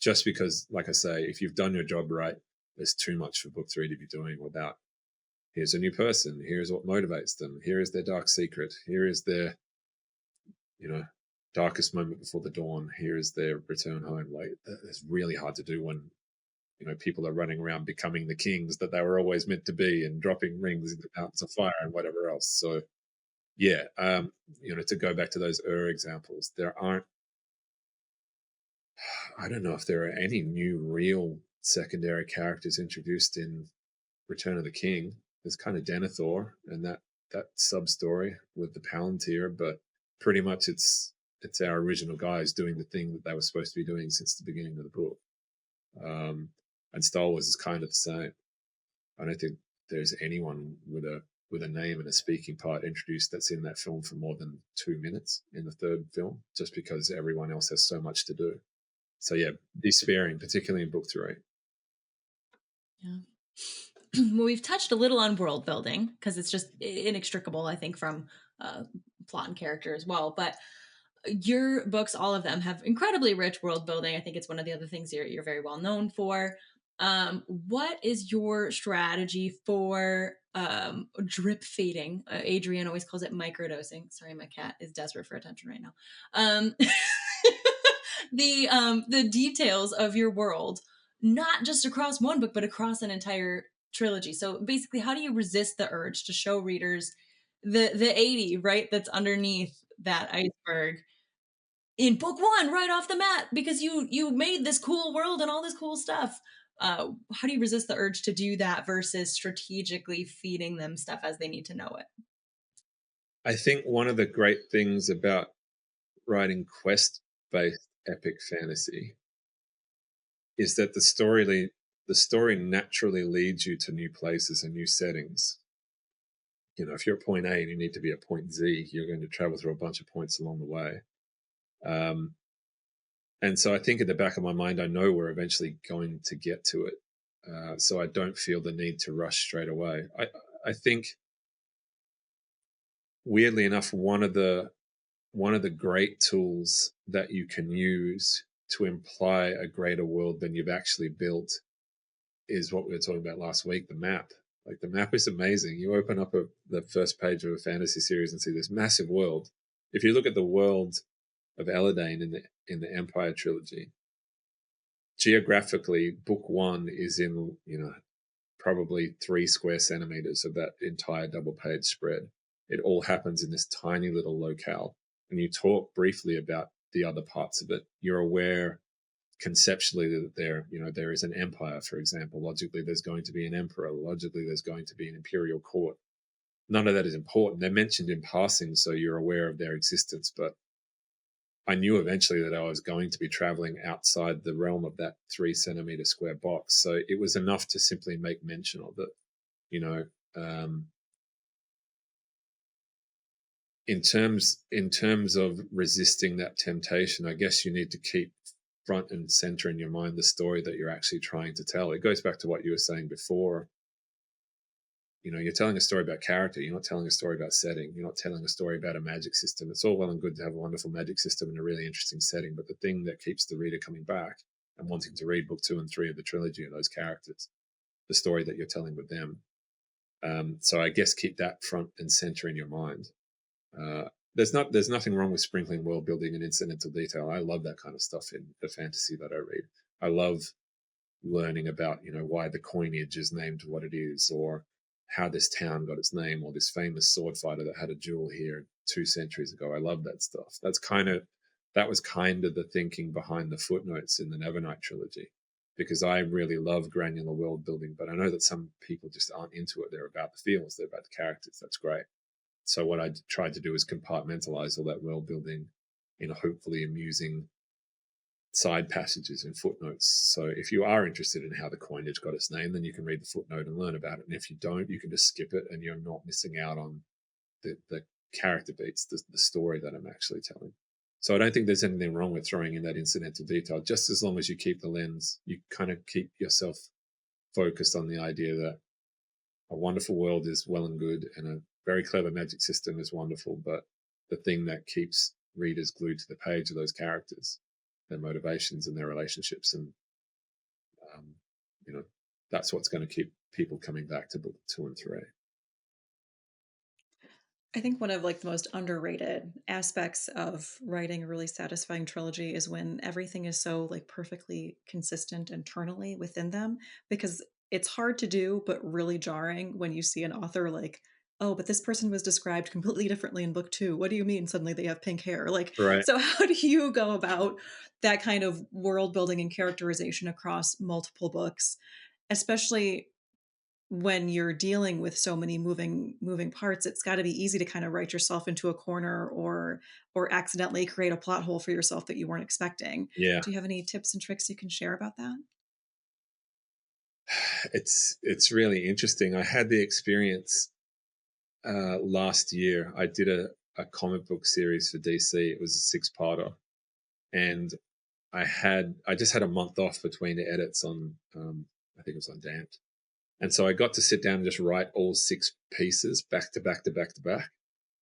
Just because, like I say, if you've done your job right, there's too much for book 3 to be doing without, here's a new person, here's what motivates them, here is their dark secret, here is their, darkest moment before the dawn, here is their return home. Like, it's really hard to do when, people are running around becoming the kings that they were always meant to be and dropping rings into mountains of fire and whatever else. So, to go back to those examples, I don't know if there are any new real secondary characters introduced in Return of the King. There's kind of Denethor and that sub-story with the Palantir, but pretty much it's our original guys doing the thing that they were supposed to be doing since the beginning of the book. And Star Wars is kind of the same. I don't think there's anyone with a name and a speaking part introduced that's in that film for more than 2 minutes in the third film, just because everyone else has so much to do. So be sparing, particularly in book 3. Yeah. Well, we've touched a little on world building because it's just inextricable, I think, from plot and character as well. But your books, all of them, have incredibly rich world building. I think it's one of the other things you're very well known for. What is your strategy for drip feeding? Adrienne always calls it microdosing. Sorry, my cat is desperate for attention right now. The details of your world, not just across one book, but across an entire trilogy. So basically, how do you resist the urge to show readers the 80, right, that's underneath that iceberg in book one right off the mat, because you made this cool world and all this cool stuff? How do you resist the urge to do that versus strategically feeding them stuff as they need to know it? I think one of the great things about writing quest-based epic fantasy is that the story naturally leads you to new places and new settings. You know, if you're at point A and you need to be at point Z, you're going to travel through a bunch of points along the way. And so I think at the back of my mind, I know we're eventually going to get to it. So I don't feel the need to rush straight away. I think, weirdly enough, one of the great tools that you can use to imply a greater world than you've actually built is what we were talking about last week, the map. Like, the map is amazing. You open up the first page of a fantasy series and see this massive world. If you look at the world of Eladane in the Empire trilogy, geographically, book one is in, probably 3 square centimeters of that entire double page spread. It all happens in this tiny little locale. And you talk briefly about the other parts of it. You're aware conceptually that there is an empire, for example. Logically, there's going to be an emperor. Logically, there's going to be an imperial court. None of that is important. They're mentioned in passing, so you're aware of their existence. But I knew eventually that I was going to be traveling outside the realm of that 3 centimeter square box. So it was enough to simply make mention of it. In terms of resisting that temptation, I guess you need to keep front and center in your mind the story that you're actually trying to tell. It goes back to what you were saying before. You're telling a story about character. You're not telling a story about setting. You're not telling a story about a magic system. It's all well and good to have a wonderful magic system in a really interesting setting, but the thing that keeps the reader coming back and wanting to read book 2 and 3 of the trilogy are those characters, the story that you're telling with them. So I guess keep that front and center in your mind. There's nothing wrong with sprinkling world building and incidental detail. I love that kind of stuff in the fantasy that I read. I love learning about, why the coinage is named what it is, or how this town got its name, or this famous sword fighter that had a duel here 2 centuries ago. I love that stuff. That was kind of the thinking behind the footnotes in the Nevernight trilogy, because I really love granular world building, but I know that some people just aren't into it. They're about the feels, they're about the characters. That's great. So what I tried to do is compartmentalize all that world building in hopefully amusing side passages and footnotes. So if you are interested in how the coinage got its name, then you can read the footnote and learn about it. And if you don't, you can just skip it, and you're not missing out on the character beats, the story that I'm actually telling. So I don't think there's anything wrong with throwing in that incidental detail, just as long as you keep the lens, you kind of keep yourself focused on the idea that a wonderful world is well and good, and a very clever magic system is wonderful, but the thing that keeps readers glued to the page are those characters, their motivations and their relationships, and that's what's going to keep people coming back to book 2 and 3. I think one of the most underrated aspects of writing a really satisfying trilogy is when everything is so perfectly consistent internally within them, because it's hard to do, but really jarring when you see an author oh, but this person was described completely differently in book 2. What do you mean suddenly they have pink hair? Right. So how do you go about that kind of world building and characterization across multiple books, especially when you're dealing with so many moving parts? It's got to be easy to kind of write yourself into a corner or accidentally create a plot hole for yourself that you weren't expecting. Yeah. Do you have any tips and tricks you can share about that? It's really interesting. I had the experience last year. I did a comic book series for DC. It was a 6-parter, and I just had a month off between the edits on I think it was on Damped. And so I got to sit down and just write all 6 pieces back to back to back to back.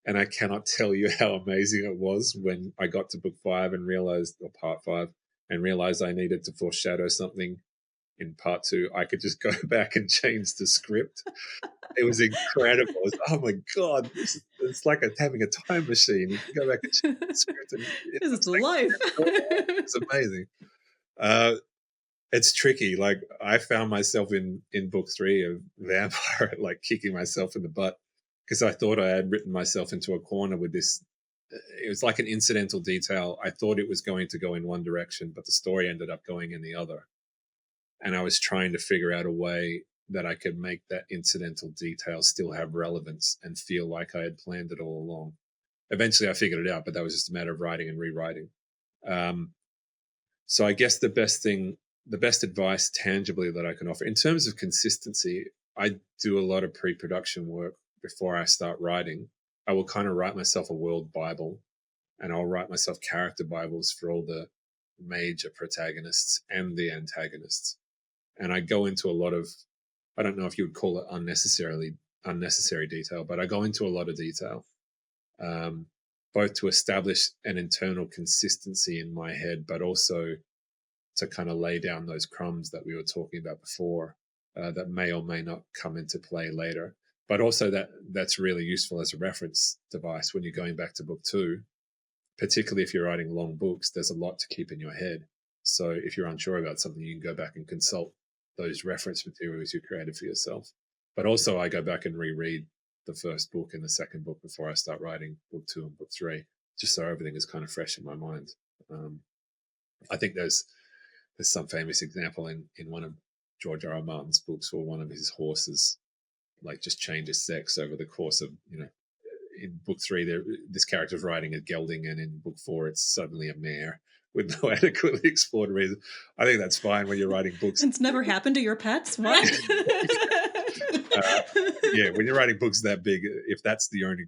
And I cannot tell you how amazing it was when I got to book 5 and realized, or part 5, and realized I needed to foreshadow something in part 2. I could just go back and change the script. It was incredible. It was, oh my God, it's like having a time machine. You can go back and change the script. And This is life. It's amazing. It's tricky. Like, I found myself in book 3 of Vampire, like kicking myself in the butt because I thought I had written myself into a corner with this. It was like an incidental detail. I thought it was going to go in one direction, but the story ended up going in the other. And I was trying to figure out a way that I could make that incidental detail still have relevance and feel like I had planned it all along. Eventually I figured it out, but that was just a matter of writing and rewriting. So I guess the best advice tangibly that I can offer in terms of consistency, I do a lot of pre-production work before I start writing. I will kind of write myself a world Bible, and I'll write myself character Bibles for all the major protagonists and the antagonists. And I go into a lot of, I don't know if you would call it unnecessary detail, but I go into a lot of detail, both to establish an internal consistency in my head, but also to kind of lay down those crumbs that we were talking about before, that may or may not come into play later. But also that's really useful as a reference device when you're going back to book 2, particularly if you're writing long books. There's a lot to keep in your head. So if you're unsure about something, you can go back and consult those reference materials you created for yourself. But also I go back and reread the first book and the second book before I start writing book 2 and book 3, just so everything is kind of fresh in my mind. I think there's some famous example in one of George R.R. Martin's books where one of his horses like just changes sex over the course of, in book 3, this character's riding a gelding, and in book 4, it's suddenly a mare with no adequately explored reason. I think that's fine when you're writing books. It's never happened to your pets? What? Yeah, when you're writing books that big, if that's the only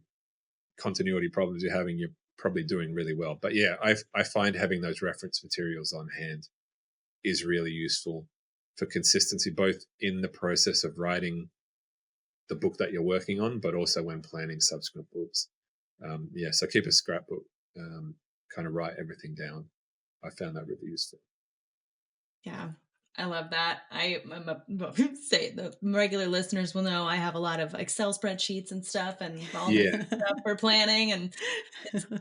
continuity problems you're having, you're probably doing really well. But yeah, I find having those reference materials on hand is really useful for consistency, both in the process of writing the book that you're working on, but also when planning subsequent books. So keep a scrapbook, kind of write everything down. I found that really useful. Yeah, I love that. The regular listeners will know I have a lot of Excel spreadsheets and stuff, and all this stuff for planning. And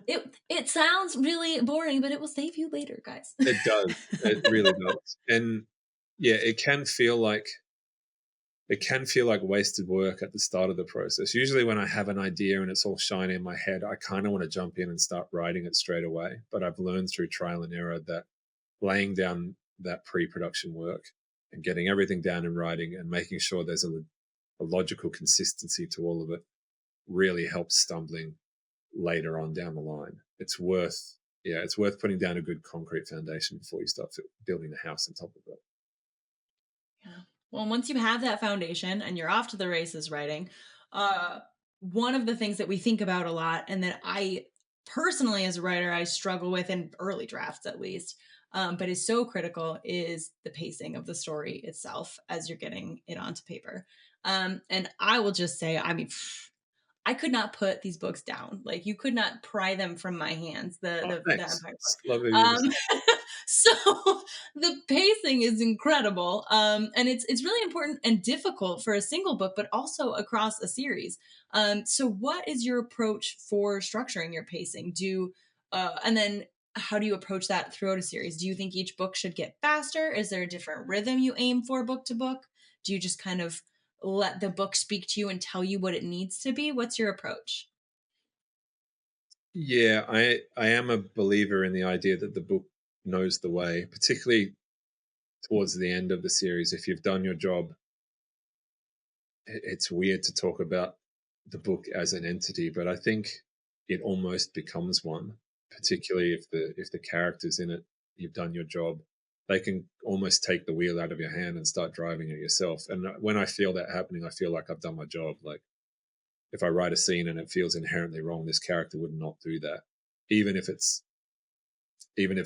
it sounds really boring, but it will save you later, guys. It does. It really does. And yeah, it can feel like wasted work at the start of the process. Usually when I have an idea and it's all shiny in my head, I kind of want to jump in and start writing it straight away. But I've learned through trial and error that laying down that pre-production work and getting everything down in writing and making sure there's a logical consistency to all of it really helps stumbling later on down the line. It's worth putting down a good concrete foundation before you start building the house on top of it. Yeah. Well, once you have that foundation and you're off to the races writing, one of the things that we think about a lot, and that I personally as a writer, I struggle with in early drafts at least, but is so critical, is the pacing of the story itself as you're getting it onto paper. And I will just say, I could not put these books down. Like, you could not pry them from my hands. The Empire book. So the pacing is incredible. And it's really important and difficult for a single book, but also across a series. So what is your approach for structuring your pacing? And then how do you approach that throughout a series? Do you think each book should get faster? Is there a different rhythm you aim for book to book? Do you just kind of let the book speak to you and tell you what it needs to be? What's your approach? Yeah, I am a believer in the idea that the book knows the way, particularly towards the end of the series. If you've done your job, it's weird to talk about the book as an entity, but I think it almost becomes one, particularly if the characters in it, you've done your job. They can almost take the wheel out of your hand and start driving it yourself. And when I feel that happening, I feel like I've done my job. Like, if I write a scene and it feels inherently wrong, this character would not do that. Even if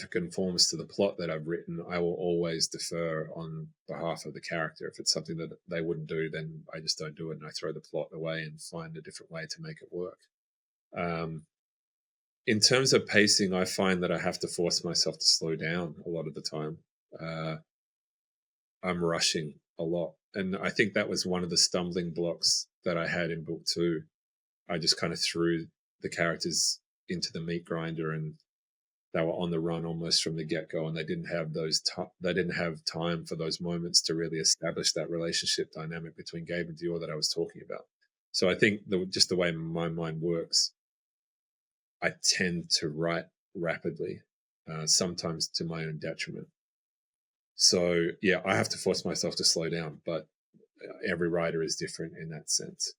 it conforms to the plot that I've written, I will always defer on behalf of the character. If it's something that they wouldn't do, then I just don't do it, and I throw the plot away and find a different way to make it work. In terms of pacing, I find that I have to force myself to slow down a lot of the time. I'm rushing a lot. And I think that was one of the stumbling blocks that I had in book 2. I just kind of threw the characters into the meat grinder, and they were on the run almost from the get-go, and they didn't have they didn't have time for those moments to really establish that relationship dynamic between Gabe and Dior that I was talking about. So I think just the way my mind works, I tend to write rapidly, sometimes to my own detriment. So yeah, I have to force myself to slow down, but every writer is different in that sense.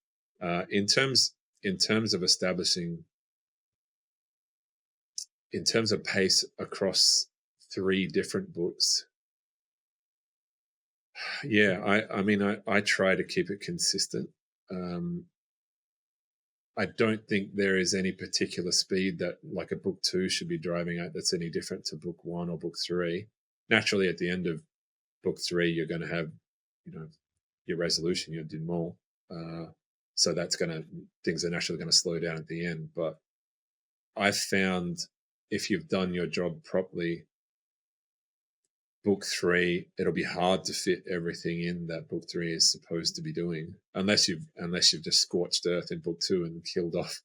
In terms of establishing, in terms of pace across 3 different books, yeah, I mean, I try to keep it consistent. I don't think there is any particular speed that like a book 2 should be driving at that's any different to book 1 or book 3. Naturally, at the end of book 3, you're going to have, your resolution, your denouement. So things are naturally going to slow down at the end. But I found if you've done your job properly, book 3, it'll be hard to fit everything in that book 3 is supposed to be doing, unless you've just scorched earth in book 2 and killed off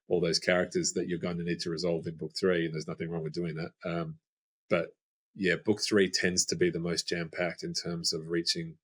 all those characters that you're going to need to resolve in book 3. And there's nothing wrong with doing that. But yeah, book 3 tends to be the most jam-packed in terms of reaching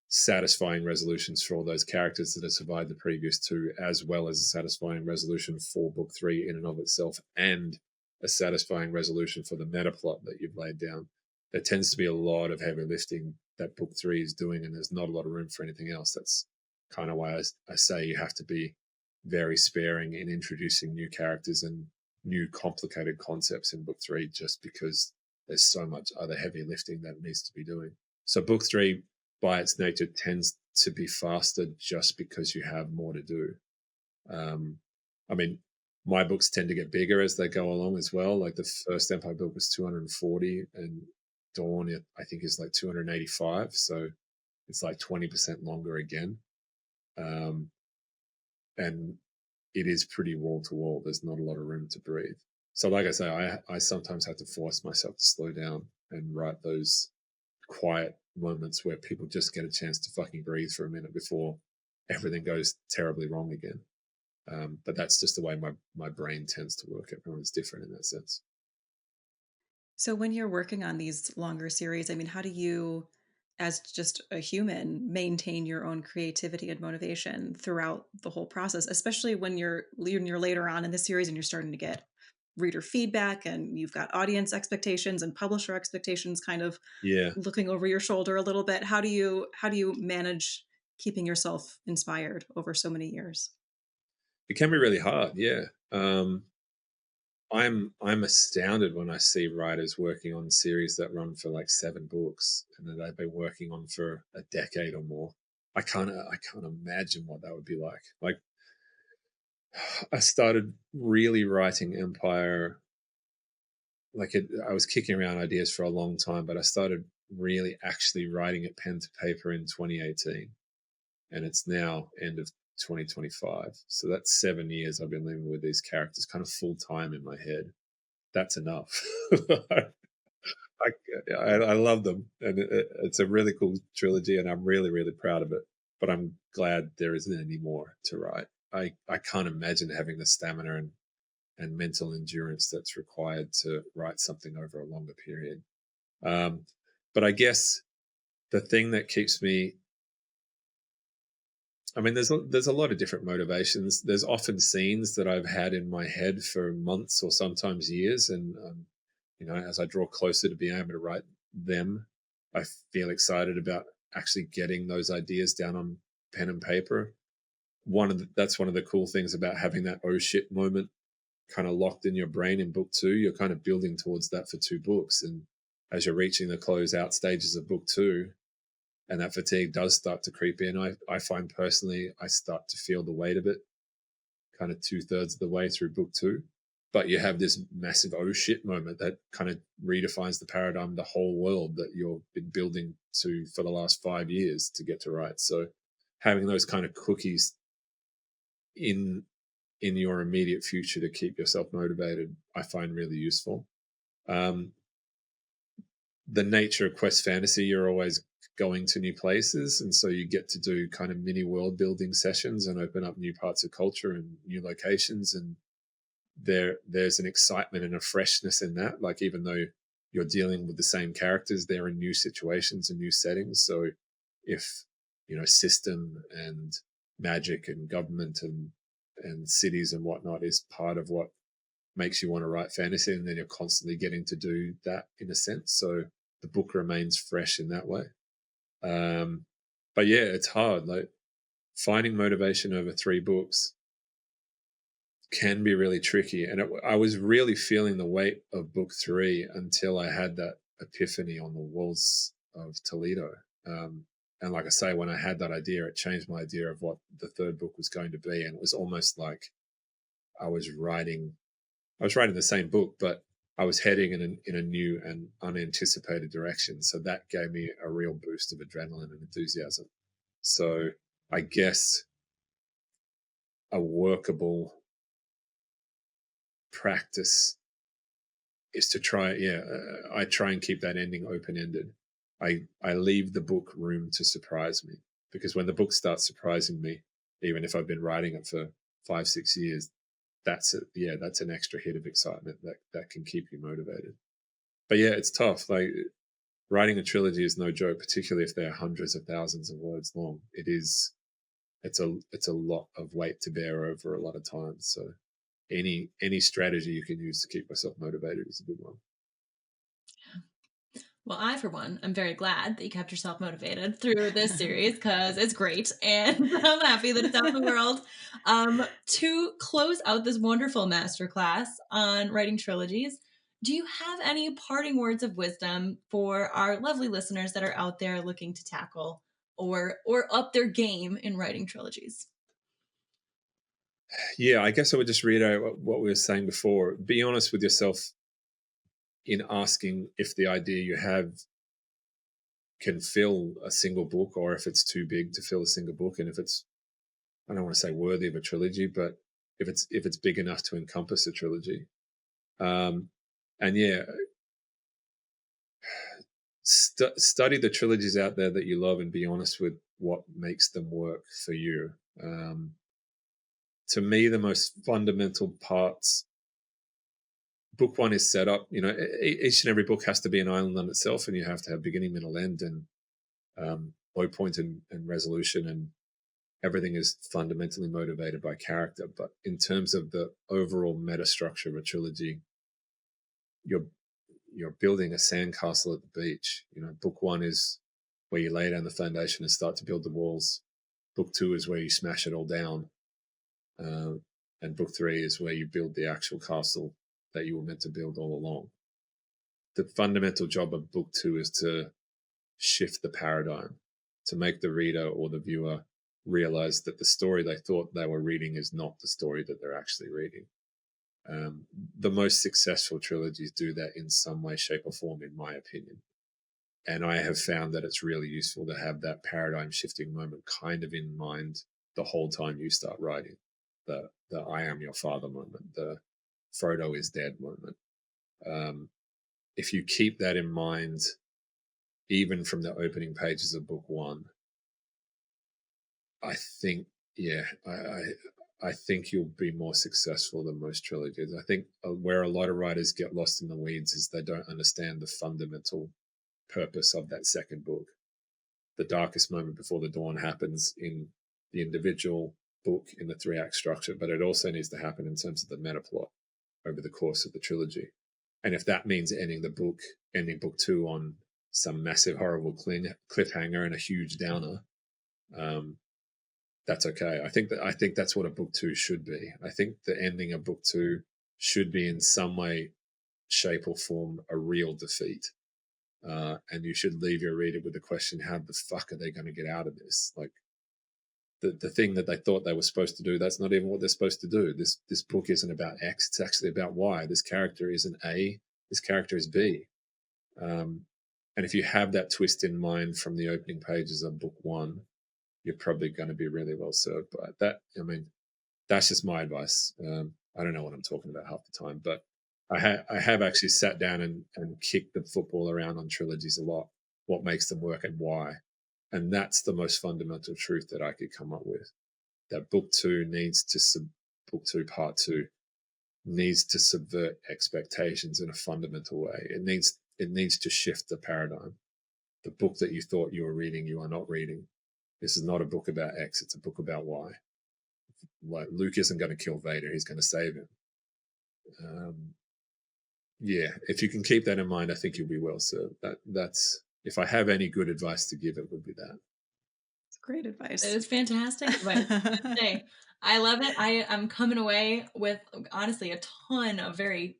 satisfying resolutions for all those characters that have survived the previous 2, as well as a satisfying resolution for book 3 in and of itself, and a satisfying resolution for the meta plot that you've laid down. There tends to be a lot of heavy lifting that book 3 is doing, and there's not a lot of room for anything else. That's kind of why I say you have to be very sparing in introducing new characters and new complicated concepts in book 3, just because there's so much other heavy lifting that needs to be doing. So book 3, by its nature, tends to be faster just because you have more to do. I mean, my books tend to get bigger as they go along as well. Like the first Empire book was 240, and Dawn, I think, is like 285. So it's like 20% longer again. And it is pretty wall to wall. There's not a lot of room to breathe. So like I say, I sometimes have to force myself to slow down and write those quiet moments where people just get a chance to fucking breathe for a minute before everything goes terribly wrong again. But that's just the way my brain tends to work. Everyone's different in that sense. So when you're working on these longer series, I mean, how do you, as just a human, maintain your own creativity and motivation throughout the whole process, especially when you're later on in the series and you're starting to get reader feedback and you've got audience expectations and publisher expectations kind of looking over your shoulder a little bit? How do you manage keeping yourself inspired over so many years? It can be really hard. Yeah. I'm astounded when I see writers working on series that run for like 7 books and that they've been working on for a decade or more. I can't imagine what that would be like. Like, I started really writing Empire, I was kicking around ideas for a long time, but I started really actually writing it pen to paper in 2018, and it's now end of 2025. So that's 7 years I've been living with these characters kind of full time in my head. That's enough. I love them, and it's a really cool trilogy, and I'm really, really proud of it. But I'm glad there isn't any more to write. I can't imagine having the stamina and mental endurance that's required to write something over a longer period. But I guess the thing that keeps me, I mean, there's a lot of different motivations. There's often scenes that I've had in my head for months or sometimes years, and as I draw closer to being able to write them, I feel excited about actually getting those ideas down on pen and paper. That's one of the cool things about having that oh shit moment kind of locked in your brain in book 2. You're kind of building towards that for 2 books, and as you're reaching the closeout stages of book 2, and that fatigue does start to creep in, I find personally I start to feel the weight of it kind of 2/3 of the way through book 2. But you have this massive oh shit moment that kind of redefines the paradigm, the whole world that you've been building to for the last 5 years to get to write. So having those kind of cookies in in your immediate future to keep yourself motivated, I find really useful. The nature of quest fantasy, you're always going to new places, and so you get to do kind of mini world building sessions and open up new parts of culture and new locations, and there's an excitement and a freshness in that. Like, even though you're dealing with the same characters, they're in new situations and new settings. So if, you know, system and magic and government and cities and whatnot is part of what makes you want to write fantasy, and then you're constantly getting to do that in a sense. So the book remains fresh in that way. But yeah, it's hard. Like, finding motivation over 3 books can be really tricky. And I was really feeling the weight of book 3 until I had that epiphany on the walls of Toledo. And like I say, when I had that idea, it changed my idea of what the 3rd book was going to be. And it was almost like I was writing the same book, but I was heading in a new and unanticipated direction. So that gave me a real boost of adrenaline and enthusiasm. So I guess a workable practice is to try, I try and keep that ending open-ended. I leave the book room to surprise me, because when the book starts surprising me, even if I've been writing it for 5-6 years, that's an extra hit of excitement that can keep you motivated. But yeah, it's tough. Like, writing a trilogy is no joke, particularly if they're hundreds of thousands of words long. It's a lot of weight to bear over a lot of time. So any strategy you can use to keep yourself motivated is a good one. Well, I, for one, am very glad that you kept yourself motivated through this series, because it's great, and I'm happy that it's out in the world. To close out this wonderful masterclass on writing trilogies, do you have any parting words of wisdom for our lovely listeners that are out there looking to tackle or up their game in writing trilogies? Yeah, I guess I would just reiterate what we were saying before. Be honest with yourself in asking if the idea you have can fill a single book, or if it's too big to fill a single book, and if it's, I don't want to say worthy of a trilogy, but if it's big enough to encompass a trilogy. And yeah, study the trilogies out there that you love and be honest with what makes them work for you. To me, the most fundamental parts, book 1 is set up. You know, each and every book has to be an island on itself, and you have to have beginning, middle, end, and low point and resolution, and everything is fundamentally motivated by character. But in terms of the overall meta structure of a trilogy, you're building a sandcastle at the beach. You know, book 1 is where you lay down the foundation and start to build the walls. Book 2 is where you smash it all down. And book 3 is where you build the actual castle that you were meant to build all along. The fundamental job of book 2 is to shift the paradigm, to make the reader or the viewer realize that the story they thought they were reading is not the story that they're actually reading. The most successful trilogies do that in some way, shape, or form, in my opinion. And I have found that it's really useful to have that paradigm shifting moment kind of in mind the whole time you start writing. The I am your father moment, the Frodo is dead moment. If you keep that in mind, even from the opening pages of book 1, I think, I think you'll be more successful than most trilogies. I think where a lot of writers get lost in the weeds is they don't understand the fundamental purpose of that second book. The darkest moment before the dawn happens in the individual book in the 3-act structure, but it also needs to happen in terms of the meta plot over the course of the trilogy. And if that means ending book 2 on some massive, horrible cliffhanger and a huge downer, that's okay. I think that's what a book 2 should be. I think the ending of book 2 should be in some way, shape, or form a real defeat. And you should leave your reader with the question, how the fuck are they going to get out of this? Like, the thing that they thought they were supposed to do, that's not even what they're supposed to do. This book isn't about X, it's actually about Y. This character isn't A, this character is B. And if you have that twist in mind from the opening pages of book 1, you're probably going to be really well served by it. That, I mean, That's just my advice. I don't know what I'm talking about half the time, but I have actually sat down and kicked the football around on trilogies a lot, what makes them work and why. And that's the most fundamental truth that I could come up with, that book two part two needs to subvert expectations in a fundamental way. It needs to shift the paradigm. The book that you thought you were reading, you are not reading. This is not a book about X, it's a book about Y. Like, Luke isn't going to kill Vader, he's going to save him. Yeah, if you can keep that in mind, I think you'll be well served. That's if I have any good advice to give, it would be that. It's great advice. It was fantastic advice. I love it. I am coming away with, honestly, a ton of very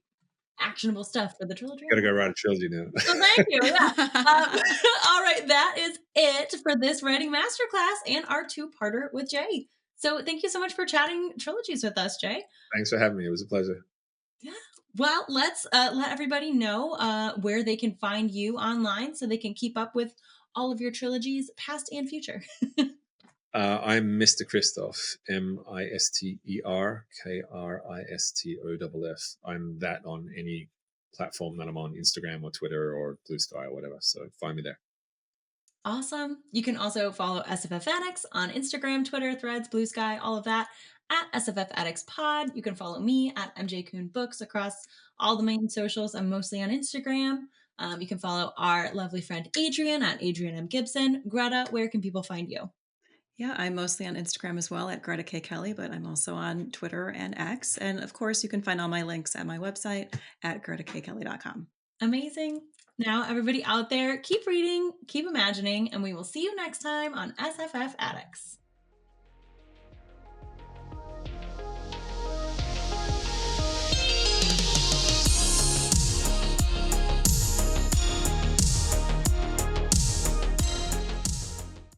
actionable stuff for the trilogy. Gotta go write a trilogy now. So thank you. Yeah. All right, that is it for this writing masterclass and our two-parter with Jay. So thank you so much for chatting trilogies with us, Jay. Thanks for having me. It was a pleasure. Yeah. Well, let's let everybody know where they can find you online so they can keep up with all of your trilogies, past and future. I'm Mr. Kristoff, MisterKristoff. I'm that on any platform that I'm on, Instagram or Twitter or Blue Sky or whatever. So find me there. Awesome. You can also follow SFF Addicts on Instagram, Twitter, Threads, Blue Sky, all of that at SFF Addicts Pod. You can follow me at MJ Kuhn Books across all the main socials. I'm mostly on Instagram. You can follow our lovely friend Adrian at Adrian M. Gibson. Greta, where can people find you? Yeah, I'm mostly on Instagram as well at Greta K. Kelly, but I'm also on Twitter and X. And of course, you can find all my links at my website at gretakkelly.com. Amazing. Now, everybody out there, keep reading, keep imagining, and we will see you next time on SFF Addicts.